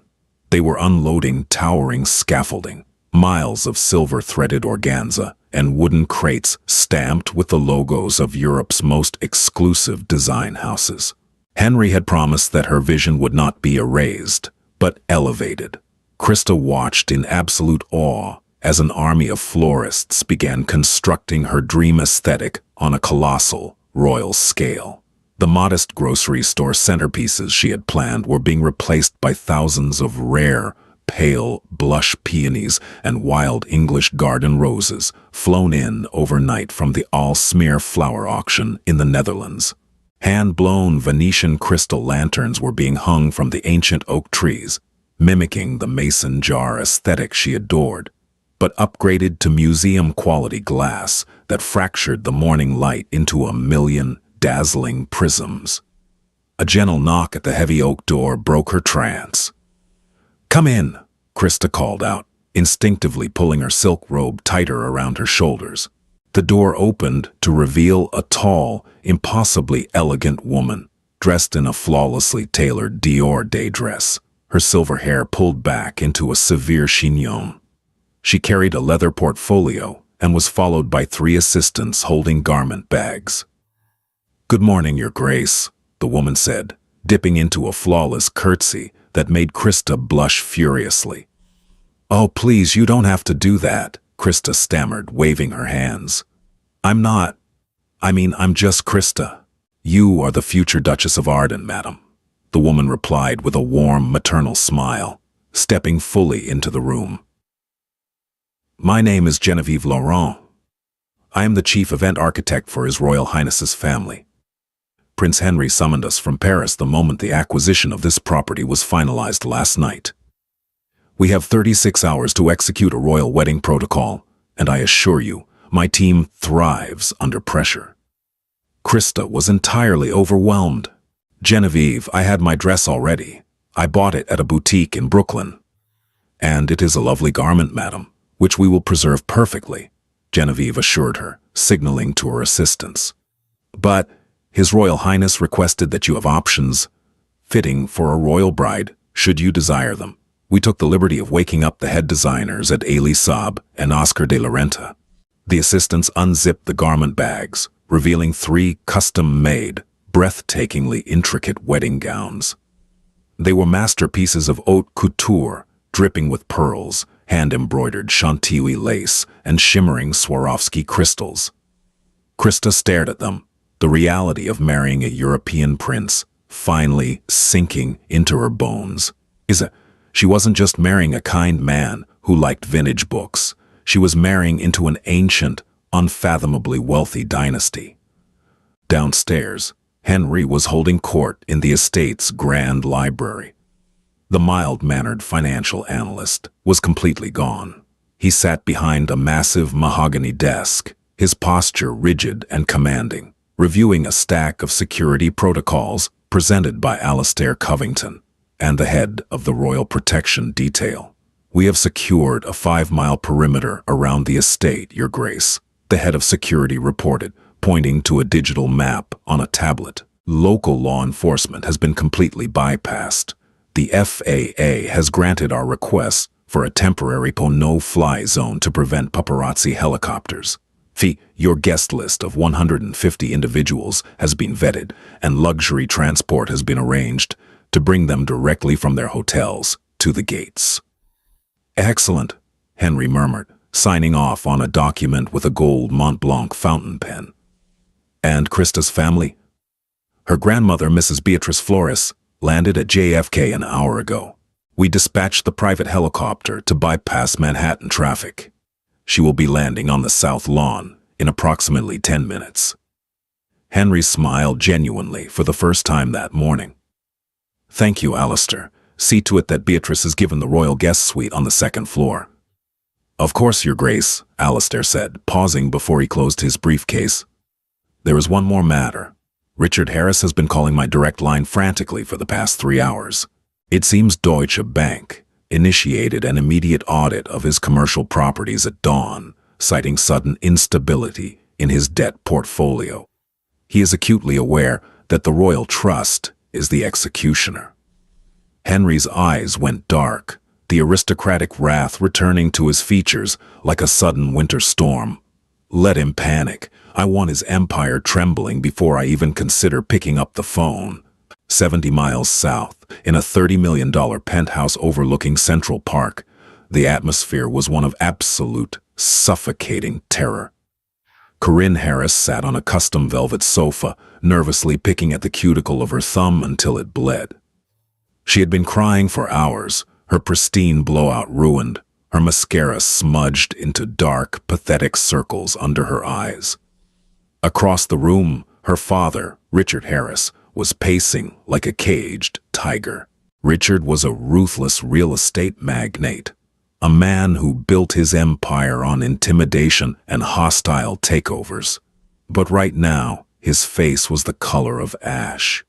They were unloading towering scaffolding, miles of silver-threaded organza, and wooden crates stamped with the logos of Europe's most exclusive design houses. Henry had promised that her vision would not be erased, but elevated. Krista watched in absolute awe as an army of florists began constructing her dream aesthetic on a colossal, royal scale. The modest grocery store centerpieces she had planned were being replaced by thousands of rare, pale blush peonies and wild English garden roses flown in overnight from the All-Smear flower auction in the Netherlands. Hand-blown Venetian crystal lanterns were being hung from the ancient oak trees, mimicking the mason jar aesthetic she adored, but upgraded to museum-quality glass that fractured the morning light into a million dazzling prisms. A gentle knock at the heavy oak door broke her trance. "Come in," Krista called out, instinctively pulling her silk robe tighter around her shoulders. The door opened to reveal a tall, impossibly elegant woman, dressed in a flawlessly tailored Dior day dress, her silver hair pulled back into a severe chignon. She carried a leather portfolio and was followed by 3 assistants holding garment bags. "Good morning, Your Grace," the woman said, dipping into a flawless curtsy that made Krista blush furiously. "Oh, please, you don't have to do that," Krista stammered, waving her hands. I'm just Krista. You are the future Duchess of Arden, madam," the woman replied with a warm, maternal smile, stepping fully into the room. "My name is Genevieve Laurent. I am the chief event architect for His Royal Highness's family. Prince Henry summoned us from Paris the moment the acquisition of this property was finalized last night. We have 36 hours to execute a royal wedding protocol, and I assure you, my team thrives under pressure." Krista was entirely overwhelmed. Genevieve, I had my dress already. I bought it at a boutique in Brooklyn. And it is a lovely garment, madam, which we will preserve perfectly, Genevieve assured her, signaling to her assistants. But His Royal Highness requested that you have options fitting for a royal bride, should you desire them. We took the liberty of waking up the head designers at Elie Saab and Oscar de la Renta. The assistants unzipped the garment bags, revealing 3 custom-made, breathtakingly intricate wedding gowns. They were masterpieces of haute couture, dripping with pearls, hand-embroidered Chantilly lace, and shimmering Swarovski crystals. Krista stared at them, the reality of marrying a European prince finally sinking into her bones. She wasn't just marrying a kind man who liked vintage books. She was marrying into an ancient, unfathomably wealthy dynasty. Downstairs, Henry was holding court in the estate's grand library. The mild-mannered financial analyst was completely gone. He sat behind a massive mahogany desk, his posture rigid and commanding, reviewing a stack of security protocols presented by Alastair Covington and the head of the Royal Protection Detail. We have secured a 5-mile perimeter around the estate, Your Grace, the head of security reported, pointing to a digital map on a tablet. Local law enforcement has been completely bypassed. The FAA has granted our requests for a temporary no-fly zone to prevent paparazzi helicopters. Your guest list of 150 individuals has been vetted, and luxury transport has been arranged to bring them directly from their hotels to the gates. Excellent, Henry murmured, signing off on a document with a gold Mont Blanc fountain pen. And Krista's family? Her grandmother, Mrs. Beatrice Flores, landed at JFK an hour ago. We dispatched the private helicopter to bypass Manhattan traffic. She will be landing on the South Lawn in approximately 10 minutes. Henry smiled genuinely for the first time that morning. Thank you, Alastair. See to it that Beatrice is given the royal guest suite on the 2nd floor. Of course, Your Grace, Alastair said, pausing before he closed his briefcase. There is one more matter. Richard Harris has been calling my direct line frantically for the past 3 hours. It seems Deutsche Bank initiated an immediate audit of his commercial properties at dawn, citing sudden instability in his debt portfolio. He is acutely aware that the Royal Trust is the executioner. Henry's eyes went dark, the aristocratic wrath returning to his features like a sudden winter storm. Let him panic. I want his empire trembling before I even consider picking up the phone. 70 miles south, in a $30 million penthouse overlooking Central Park, the atmosphere was one of absolute, suffocating terror. Corinne Harris sat on a custom velvet sofa, nervously picking at the cuticle of her thumb until it bled. She had been crying for hours, her pristine blowout ruined, her mascara smudged into dark, pathetic circles under her eyes. Across the room, her father, Richard Harris, was pacing like a caged tiger. Richard was a ruthless real estate magnate, a man who built his empire on intimidation and hostile takeovers. But right now, his face was the color of ash.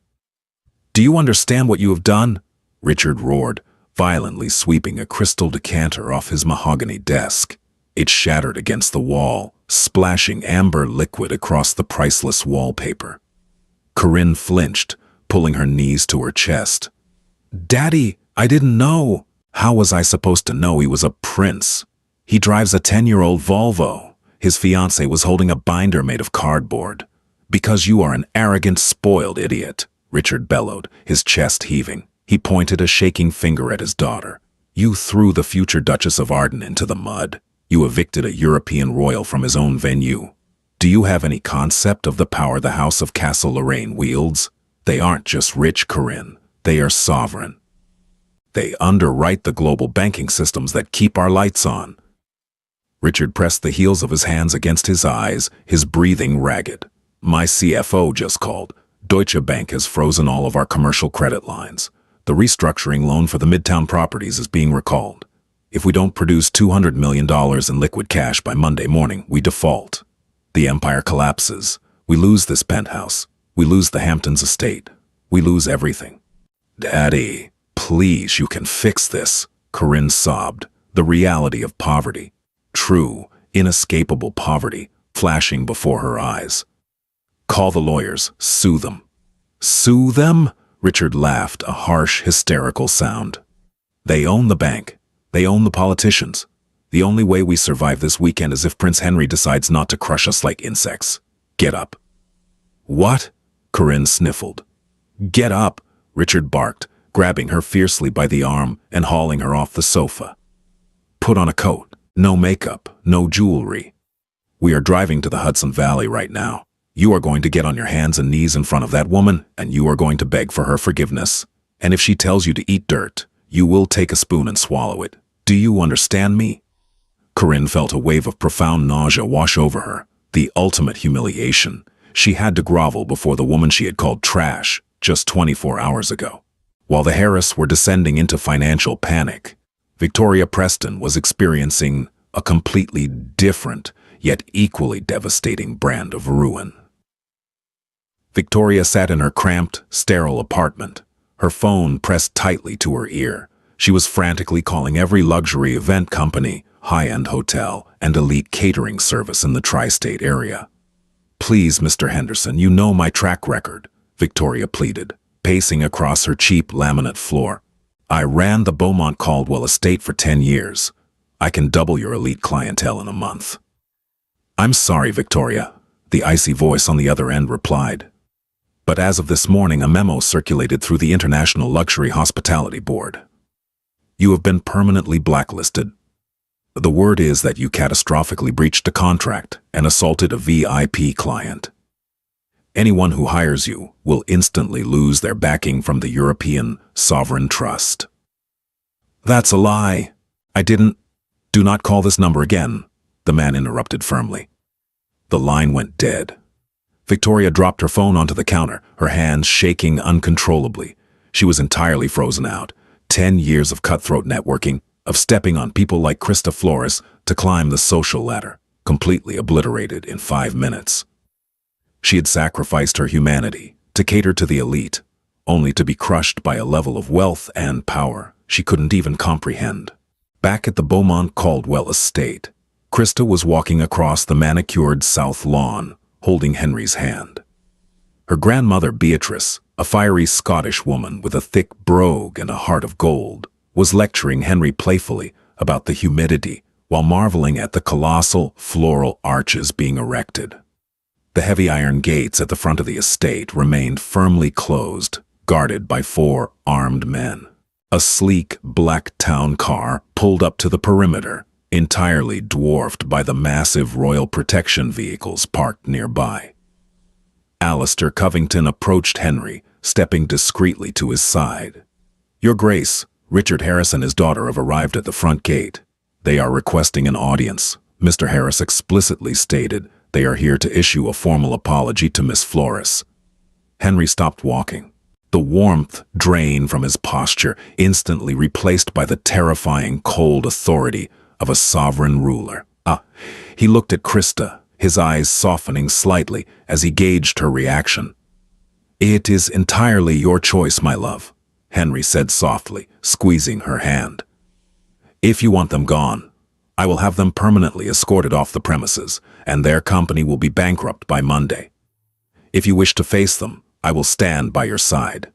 "Do you understand what you have done?" Richard roared, violently sweeping a crystal decanter off his mahogany desk. It shattered against the wall, splashing amber liquid across the priceless wallpaper. Corinne flinched, pulling her knees to her chest. "Daddy, I didn't know." How was I supposed to know he was a prince? He drives a 10-year-old Volvo. His fiancée was holding a binder made of cardboard. "Because you are an arrogant, spoiled idiot," Richard bellowed, his chest heaving. He pointed a shaking finger at his daughter. "You threw the future Duchess of Arden into the mud. You evicted a European royal from his own venue. Do you have any concept of the power the House of Castle Lorraine wields? They aren't just rich, Corinne. They are sovereign. They underwrite the global banking systems that keep our lights on." Richard pressed the heels of his hands against his eyes, his breathing ragged. "My CFO just called. Deutsche Bank has frozen all of our commercial credit lines. The restructuring loan for the Midtown properties is being recalled. If we don't produce $200 million in liquid cash by Monday morning, we default. The empire collapses. We lose this penthouse. We lose the Hamptons estate. We lose everything. Daddy, please, you can fix this, Corinne sobbed, the reality of poverty. True, inescapable poverty, flashing before her eyes. Call the lawyers, sue them. Sue them? Richard laughed, a harsh, hysterical sound. They own the bank. They own the politicians. The only way we survive this weekend is if Prince Henry decides not to crush us like insects. Get up. What? Corinne sniffled. Get up, Richard barked, grabbing her fiercely by the arm and hauling her off the sofa. Put on a coat. No makeup, no jewelry. We are driving to the Hudson Valley right now. You are going to get on your hands and knees in front of that woman, and you are going to beg for her forgiveness. And if she tells you to eat dirt, you will take a spoon and swallow it. Do you understand me? Corinne felt a wave of profound nausea wash over her. The ultimate humiliation. She had to grovel before the woman she had called trash just 24 hours ago. While the heiress were descending into financial panic, Victoria Preston was experiencing a completely different, yet equally devastating brand of ruin. Victoria sat in her cramped, sterile apartment, her phone pressed tightly to her ear. She was frantically calling every luxury event company, high-end hotel, and elite catering service in the tri-state area. Please, Mr. Henderson, you know my track record, Victoria pleaded, pacing across her cheap laminate floor. I ran the Beaumont Caldwell estate for 10 years. I can double your elite clientele in a month. I'm sorry, Victoria, the icy voice on the other end replied. But as of this morning, a memo circulated through the International Luxury Hospitality Board. You have been permanently blacklisted. The word is that you catastrophically breached a contract and assaulted a VIP client. Anyone who hires you will instantly lose their backing from the European Sovereign Trust. That's a lie. I didn't. Do not call this number again, the man interrupted firmly. The line went dead. Victoria dropped her phone onto the counter, her hands shaking uncontrollably. She was entirely frozen out. 10 years of cutthroat networking, of stepping on people like Krista Flores to climb the social ladder, completely obliterated in 5 minutes. She had sacrificed her humanity to cater to the elite, only to be crushed by a level of wealth and power she couldn't even comprehend. Back at the Beaumont Caldwell estate, Krista was walking across the manicured south lawn, holding Henry's hand. Her grandmother Beatrice, a fiery Scottish woman with a thick brogue and a heart of gold, was lecturing Henry playfully about the humidity while marveling at the colossal floral arches being erected. The heavy iron gates at the front of the estate remained firmly closed, guarded by 4 armed men. A sleek black town car pulled up to the perimeter, entirely dwarfed by the massive royal protection vehicles parked nearby. Alistair Covington approached Henry, stepping discreetly to his side. Your Grace, Richard Harris and his daughter have arrived at the front gate. They are requesting an audience. Mr. Harris explicitly stated they are here to issue a formal apology to Miss Flores. Henry stopped walking. The warmth drained from his posture, instantly replaced by the terrifying cold authority of a sovereign ruler. He looked at Krista, his eyes softening slightly as he gauged her reaction. It is entirely your choice, my love, Henry said softly, squeezing her hand. If you want them gone, I will have them permanently escorted off the premises, and their company will be bankrupt by Monday. If you wish to face them, I will stand by your side.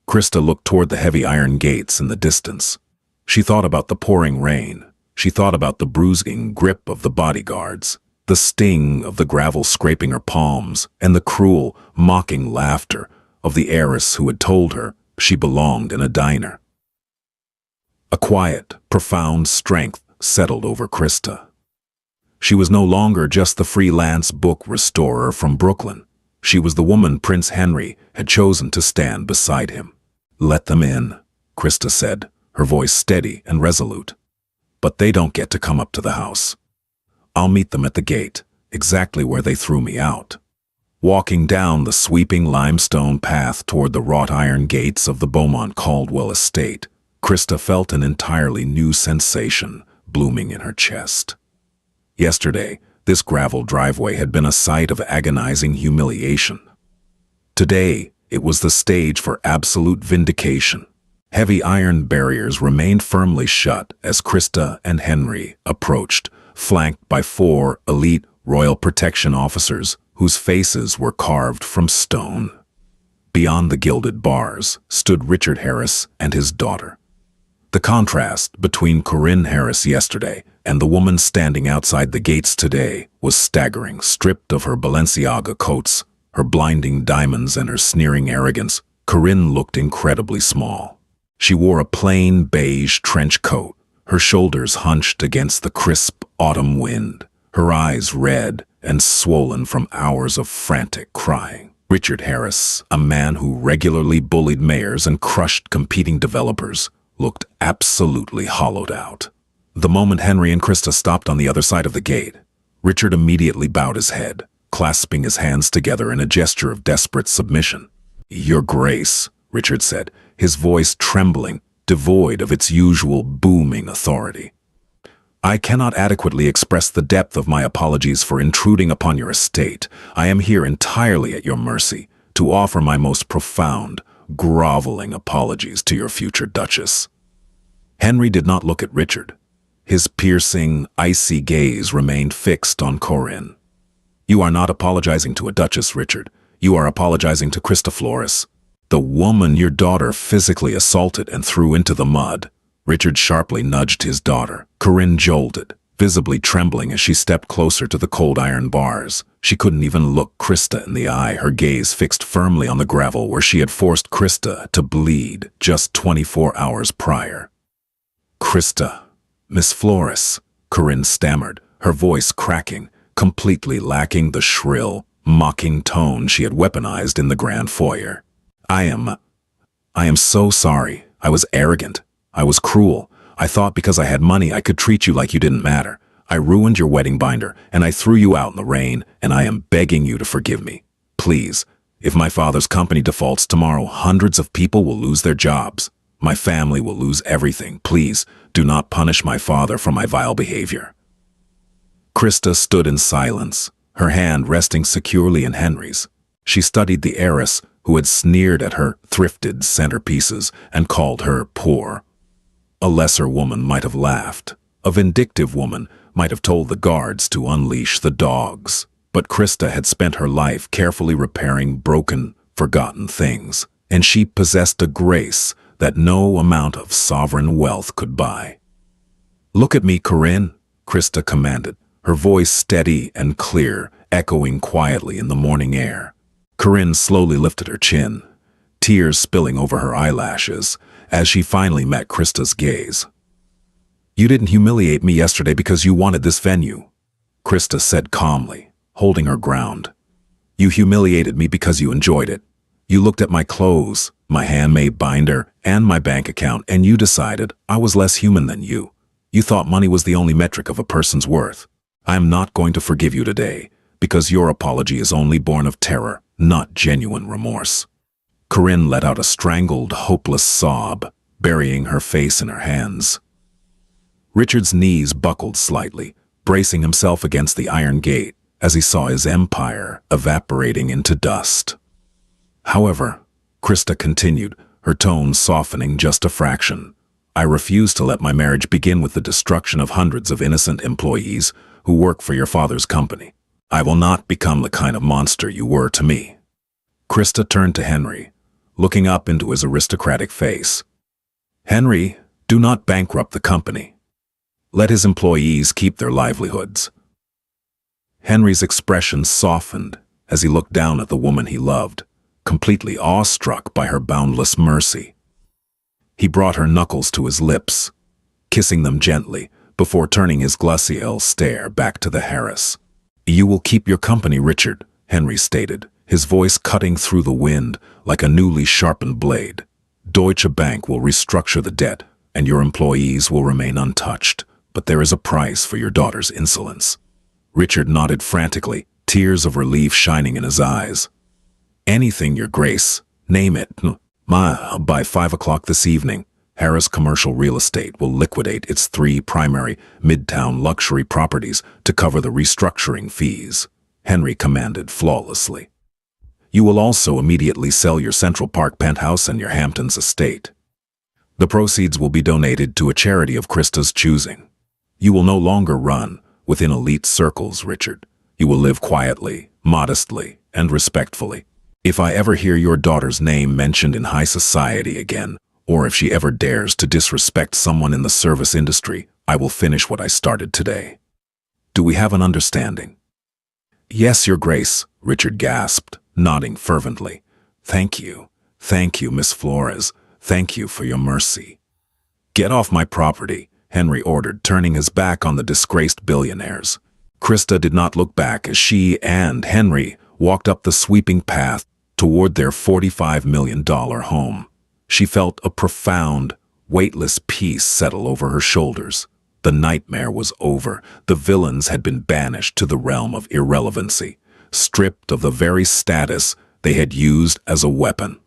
Krista looked toward the heavy iron gates in the distance. She thought about the pouring rain. She thought about the bruising grip of the bodyguards, the sting of the gravel scraping her palms, and the cruel, mocking laughter of the heiress who had told her she belonged in a diner. A quiet, profound strength settled over Krista. She was no longer just the freelance book restorer from Brooklyn. She was the woman Prince Henry had chosen to stand beside him. Let them in, Krista said, her voice steady and resolute. But they don't get to come up to the house. I'll meet them at the gate, exactly where they threw me out. Walking down the sweeping limestone path toward the wrought iron gates of the Beaumont Caldwell estate, Krista felt an entirely new sensation blooming in her chest. Yesterday, this gravel driveway had been a sight of agonizing humiliation. Today, It was the stage for absolute vindication. Heavy iron barriers remained firmly shut as Krista and Henry approached, flanked by 4 elite royal protection officers whose faces were carved from stone. Beyond the gilded bars stood Richard Harris and his daughter. The contrast between Corinne Harris yesterday and the woman standing outside the gates today was staggering. Stripped of her Balenciaga coats, her blinding diamonds, and her sneering arrogance, Corinne looked incredibly small. She wore a plain beige trench coat, her shoulders hunched against the crisp autumn wind, her eyes red and swollen from hours of frantic crying. Richard Harris, a man who regularly bullied mayors and crushed competing developers, looked absolutely hollowed out. The moment Henry and Krista stopped on the other side of the gate, Richard immediately bowed his head, clasping his hands together in a gesture of desperate submission. "Your Grace," Richard said, his voice trembling, devoid of its usual booming authority. "I cannot adequately express the depth of my apologies for intruding upon your estate. I am here entirely at your mercy to offer my most profound, groveling apologies to your future Duchess." Henry did not look at Richard. His piercing, icy gaze remained fixed on Corinne. "You are not apologizing to a Duchess, Richard. You are apologizing to Krista Flores, the woman your daughter physically assaulted and threw into the mud." Richard sharply nudged his daughter. Corinne jolted, visibly trembling as she stepped closer to the cold iron bars. She couldn't even look Krista in the eye, her gaze fixed firmly on the gravel where she had forced Krista to bleed just 24 hours prior. "Krista, Miss Flores," Corinne stammered, her voice cracking, completely lacking the shrill, mocking tone she had weaponized in the grand foyer. I am so sorry. I was arrogant. I was cruel. I thought because I had money I could treat you like you didn't matter. I ruined your wedding binder, and I threw you out in the rain, and I am begging you to forgive me. Please, if my father's company defaults tomorrow, hundreds of people will lose their jobs. My family will lose everything. Please, do not punish my father for my vile behavior." Krista stood in silence, her hand resting securely in Henry's. She studied the heiress who had sneered at her thrifted centerpieces and called her poor. A lesser woman might have laughed. A vindictive woman might have told the guards to unleash the dogs. But Krista had spent her life carefully repairing broken, forgotten things, and she possessed a grace that no amount of sovereign wealth could buy. "Look at me, Corinne," Krista commanded, her voice steady and clear, echoing quietly in the morning air. Corinne slowly lifted her chin, tears spilling over her eyelashes, as she finally met Krista's gaze. "You didn't humiliate me yesterday because you wanted this venue," Krista said calmly, holding her ground. "You humiliated me because you enjoyed it. You looked at my clothes, my handmade binder, and my bank account, and you decided I was less human than you. You thought money was the only metric of a person's worth. I am not going to forgive you today, because your apology is only born of terror, not genuine remorse." Corinne let out a strangled, hopeless sob, burying her face in her hands. Richard's knees buckled slightly, bracing himself against the iron gate as he saw his empire evaporating into dust. "However," Krista continued, her tone softening just a fraction, "I refuse to let my marriage begin with the destruction of hundreds of innocent employees who work for your father's company. I will not become the kind of monster you were to me." Krista turned to Henry, looking up into his aristocratic face. "Henry, do not bankrupt the company. Let his employees keep their livelihoods." Henry's expression softened as he looked down at the woman he loved, completely awestruck by her boundless mercy. He brought her knuckles to his lips, kissing them gently before turning his glacial stare back to the heiress. "You will keep your company, Richard," Henry stated, his voice cutting through the wind like a newly sharpened blade. "Deutsche Bank will restructure the debt, and your employees will remain untouched, but there is a price for your daughter's insolence." Richard nodded frantically, tears of relief shining in his eyes. "Anything, Your Grace. Name it. By 5 o'clock this evening, Harris Commercial Real Estate will liquidate its 3 primary midtown luxury properties to cover the restructuring fees," Henry commanded flawlessly. You will also immediately sell your Central Park penthouse and your Hamptons estate. The proceeds will be donated to a charity of Krista's choosing. You will no longer run within elite circles, Richard. You will live quietly, modestly, and respectfully. If I ever hear your daughter's name mentioned in high society again, or if she ever dares to disrespect someone in the service industry, I will finish what I started today. Do we have an understanding?" "Yes, Your Grace," Richard gasped, nodding fervently. Thank you, Miss Flores. Thank you for your mercy." "Get off my property," Henry ordered, turning his back on the disgraced billionaires. Krista did not look back as she and Henry walked up the sweeping path toward their $45 million home. She felt a profound, weightless peace settle over her shoulders. The nightmare was over. The villains had been banished to the realm of irrelevancy, stripped of the very status they had used as a weapon.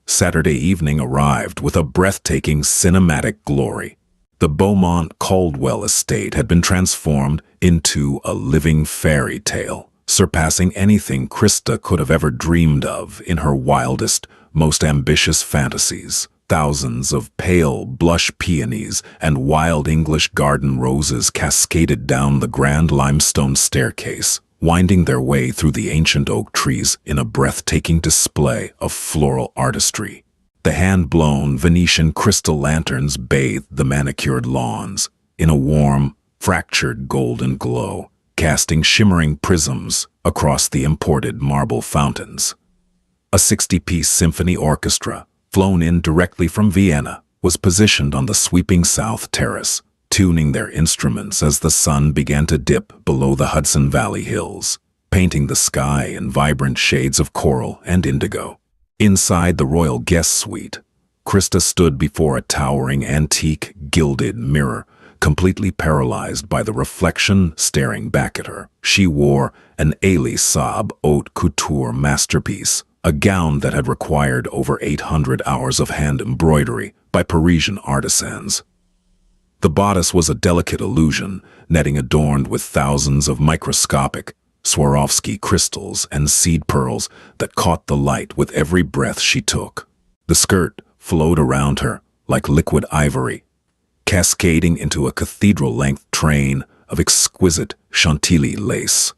Saturday evening arrived with a breathtaking cinematic glory. The Beaumont Caldwell estate had been transformed into a living fairy tale, surpassing anything Krista could have ever dreamed of in her wildest, most ambitious fantasies. Thousands of pale blush peonies and wild English garden roses cascaded down the grand limestone staircase, winding their way through the ancient oak trees in a breathtaking display of floral artistry. The hand-blown Venetian crystal lanterns bathed the manicured lawns in a warm, fractured golden glow, casting shimmering prisms across the imported marble fountains. A 60-piece symphony orchestra, flown in directly from Vienna, was positioned on the sweeping south terrace, tuning their instruments as the sun began to dip below the Hudson Valley hills, painting the sky in vibrant shades of coral and indigo. Inside the royal guest suite, Krista stood before a towering antique gilded mirror, completely paralyzed by the reflection staring back at her. She wore an Elie Saab haute couture masterpiece, a gown that had required over 800 hours of hand embroidery by Parisian artisans. The bodice was a delicate illusion, netting adorned with thousands of microscopic Swarovski crystals and seed pearls that caught the light with every breath she took. The skirt flowed around her like liquid ivory, cascading into a cathedral-length train of exquisite Chantilly lace.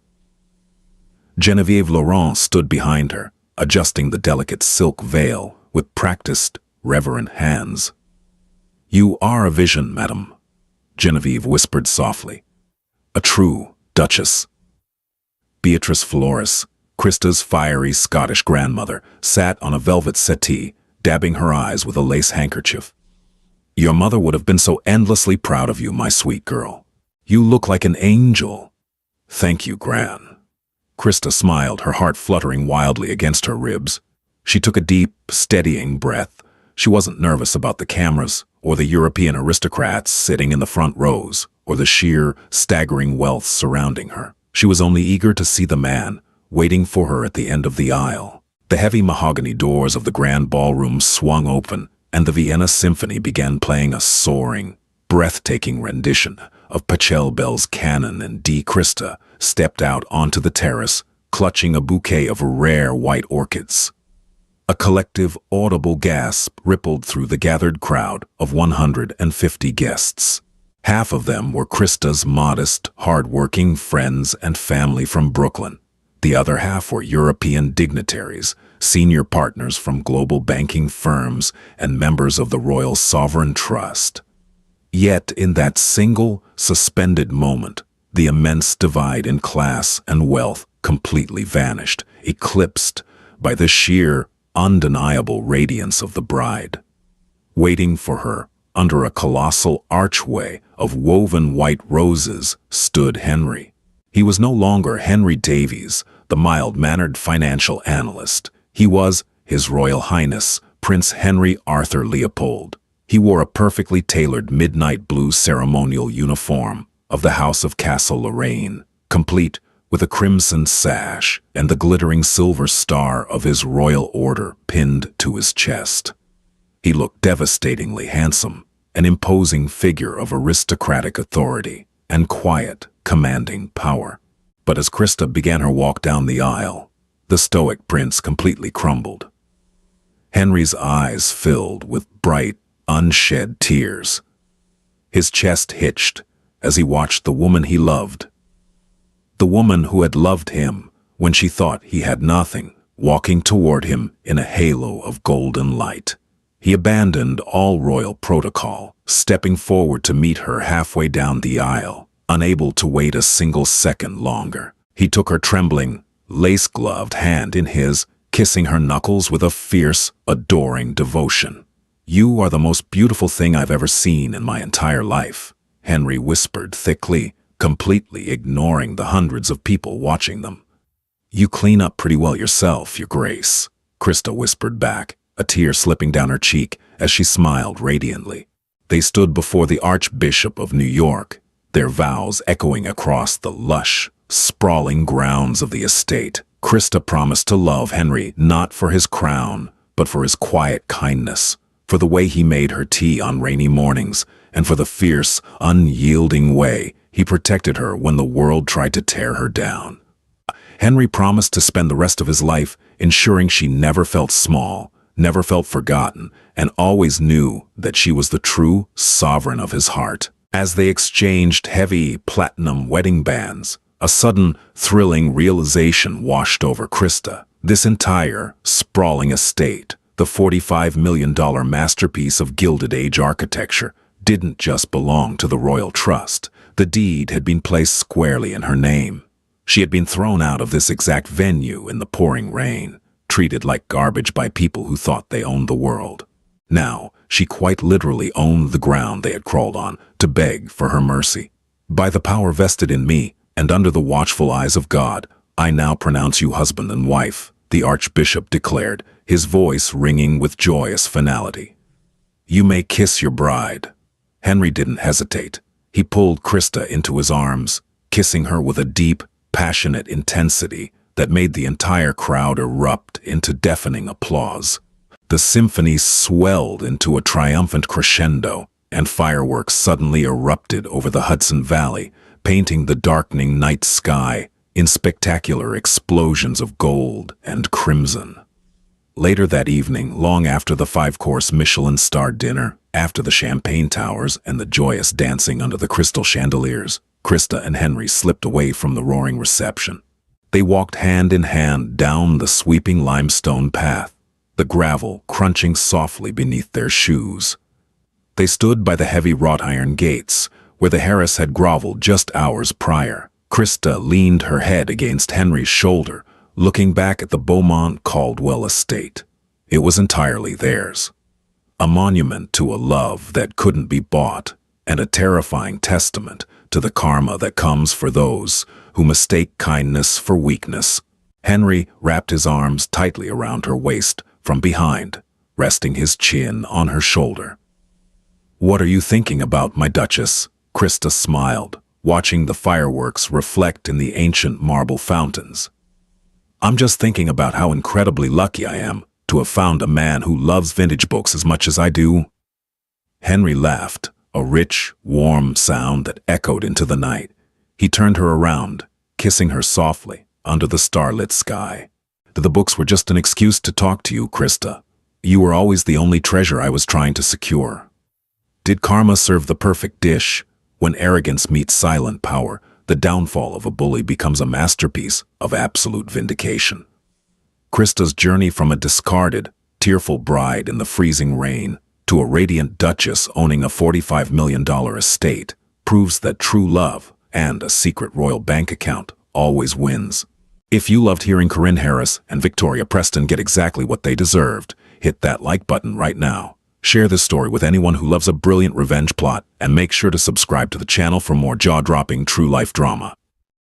Genevieve Laurent stood behind her, adjusting the delicate silk veil with practiced, reverent hands. "You are a vision, madam," Genevieve whispered softly. "A true duchess." Beatrice Flores, Krista's fiery Scottish grandmother, sat on a velvet settee, dabbing her eyes with a lace handkerchief. "Your mother would have been so endlessly proud of you, my sweet girl. You look like an angel." "Thank you, Gran." Krista smiled, her heart fluttering wildly against her ribs. She took a deep, steadying breath. She wasn't nervous about the cameras, or the European aristocrats sitting in the front rows, or the sheer, staggering wealth surrounding her. She was only eager to see the man, waiting for her at the end of the aisle. The heavy mahogany doors of the grand ballroom swung open, and the Vienna Symphony began playing a soaring, breathtaking rendition of Pachelbel's Canon, and Krista stepped out onto the terrace, clutching a bouquet of rare white orchids. A collective, audible gasp rippled through the gathered crowd of 150 guests. Half of them were Krista's modest, hard-working friends and family from Brooklyn. The other half were European dignitaries, senior partners from global banking firms, and members of the Royal Sovereign Trust. Yet, in that single, suspended moment, the immense divide in class and wealth completely vanished, eclipsed by the sheer, undeniable radiance of the bride. Waiting for her, under a colossal archway of woven white roses, stood Henry. He was no longer Henry Davies, the mild-mannered financial analyst. He was His Royal Highness, Prince Henry Arthur Leopold. He wore a perfectly tailored midnight blue ceremonial uniform of the House of Castle-Lorraine, complete with a crimson sash and the glittering silver star of his royal order pinned to his chest. He looked devastatingly handsome, an imposing figure of aristocratic authority and quiet, commanding power. But as Krista began her walk down the aisle, The stoic prince completely crumbled. Henry's eyes filled with bright, unshed tears. His chest hitched as he watched the woman he loved, the woman who had loved him when she thought he had nothing, walking toward him in a halo of golden light. He abandoned all royal protocol, stepping forward to meet her halfway down the aisle, unable to wait a single second longer. He took her trembling, lace-gloved hand in his, kissing her knuckles with a fierce, adoring devotion. "You are the most beautiful thing I've ever seen in my entire life," Henry whispered thickly, completely ignoring the hundreds of people watching them. "You clean up pretty well yourself, Your Grace," Krista whispered back, a tear slipping down her cheek as she smiled radiantly. They stood before the Archbishop of New York, their vows echoing across the lush, sprawling grounds of the estate. Krista promised to love Henry not for his crown, but for his quiet kindness, for the way he made her tea on rainy mornings, and for the fierce, unyielding way he protected her when the world tried to tear her down. Henry promised to spend the rest of his life ensuring she never felt small, never felt forgotten, and always knew that she was the true sovereign of his heart. As they exchanged heavy platinum wedding bands, a sudden, thrilling realization washed over Krista. This entire, sprawling estate, the $45 million masterpiece of Gilded Age architecture, didn't just belong to the royal trust. The deed had been placed squarely in her name. She had been thrown out of this exact venue in the pouring rain, treated like garbage by people who thought they owned the world. Now, she quite literally owned the ground they had crawled on to beg for her mercy. "By the power vested in me, and under the watchful eyes of God, I now pronounce you husband and wife," the Archbishop declared, his voice ringing with joyous finality. "You may kiss your bride." Henry didn't hesitate. He pulled Krista into his arms, kissing her with a deep, passionate intensity that made the entire crowd erupt into deafening applause. The symphony swelled into a triumphant crescendo, and fireworks suddenly erupted over the Hudson Valley, painting the darkening night sky in spectacular explosions of gold and crimson. Later that evening, long after the 5-course Michelin-starred dinner, after the champagne towers and the joyous dancing under the crystal chandeliers, Krista and Henry slipped away from the roaring reception. They walked hand in hand down the sweeping limestone path, the gravel crunching softly beneath their shoes. They stood by the heavy wrought iron gates, where the heiress had groveled just hours prior. Krista leaned her head against Henry's shoulder, looking back at the Beaumont Caldwell estate. It was entirely theirs. A monument to a love that couldn't be bought, and a terrifying testament to the karma that comes for those who mistake kindness for weakness. Henry wrapped his arms tightly around her waist from behind, resting his chin on her shoulder. "What are you thinking about, my Duchess?" Krista smiled, watching the fireworks reflect in the ancient marble fountains. "I'm just thinking about how incredibly lucky I am to have found a man who loves vintage books as much as I do." Henry laughed, a rich, warm sound that echoed into the night. He turned her around, kissing her softly under the starlit sky. "The books were just an excuse to talk to you, Krista. You were always the only treasure I was trying to secure." Did karma serve the perfect dish? When arrogance meets silent power, the downfall of a bully becomes a masterpiece of absolute vindication. Krista's journey from a discarded, tearful bride in the freezing rain to a radiant duchess owning a $45 million estate proves that true love and a secret royal bank account always wins. If you loved hearing Corinne Harris and Victoria Preston get exactly what they deserved, hit that like button right now. Share this story with anyone who loves a brilliant revenge plot, and make sure to subscribe to the channel for more jaw-dropping true-life drama.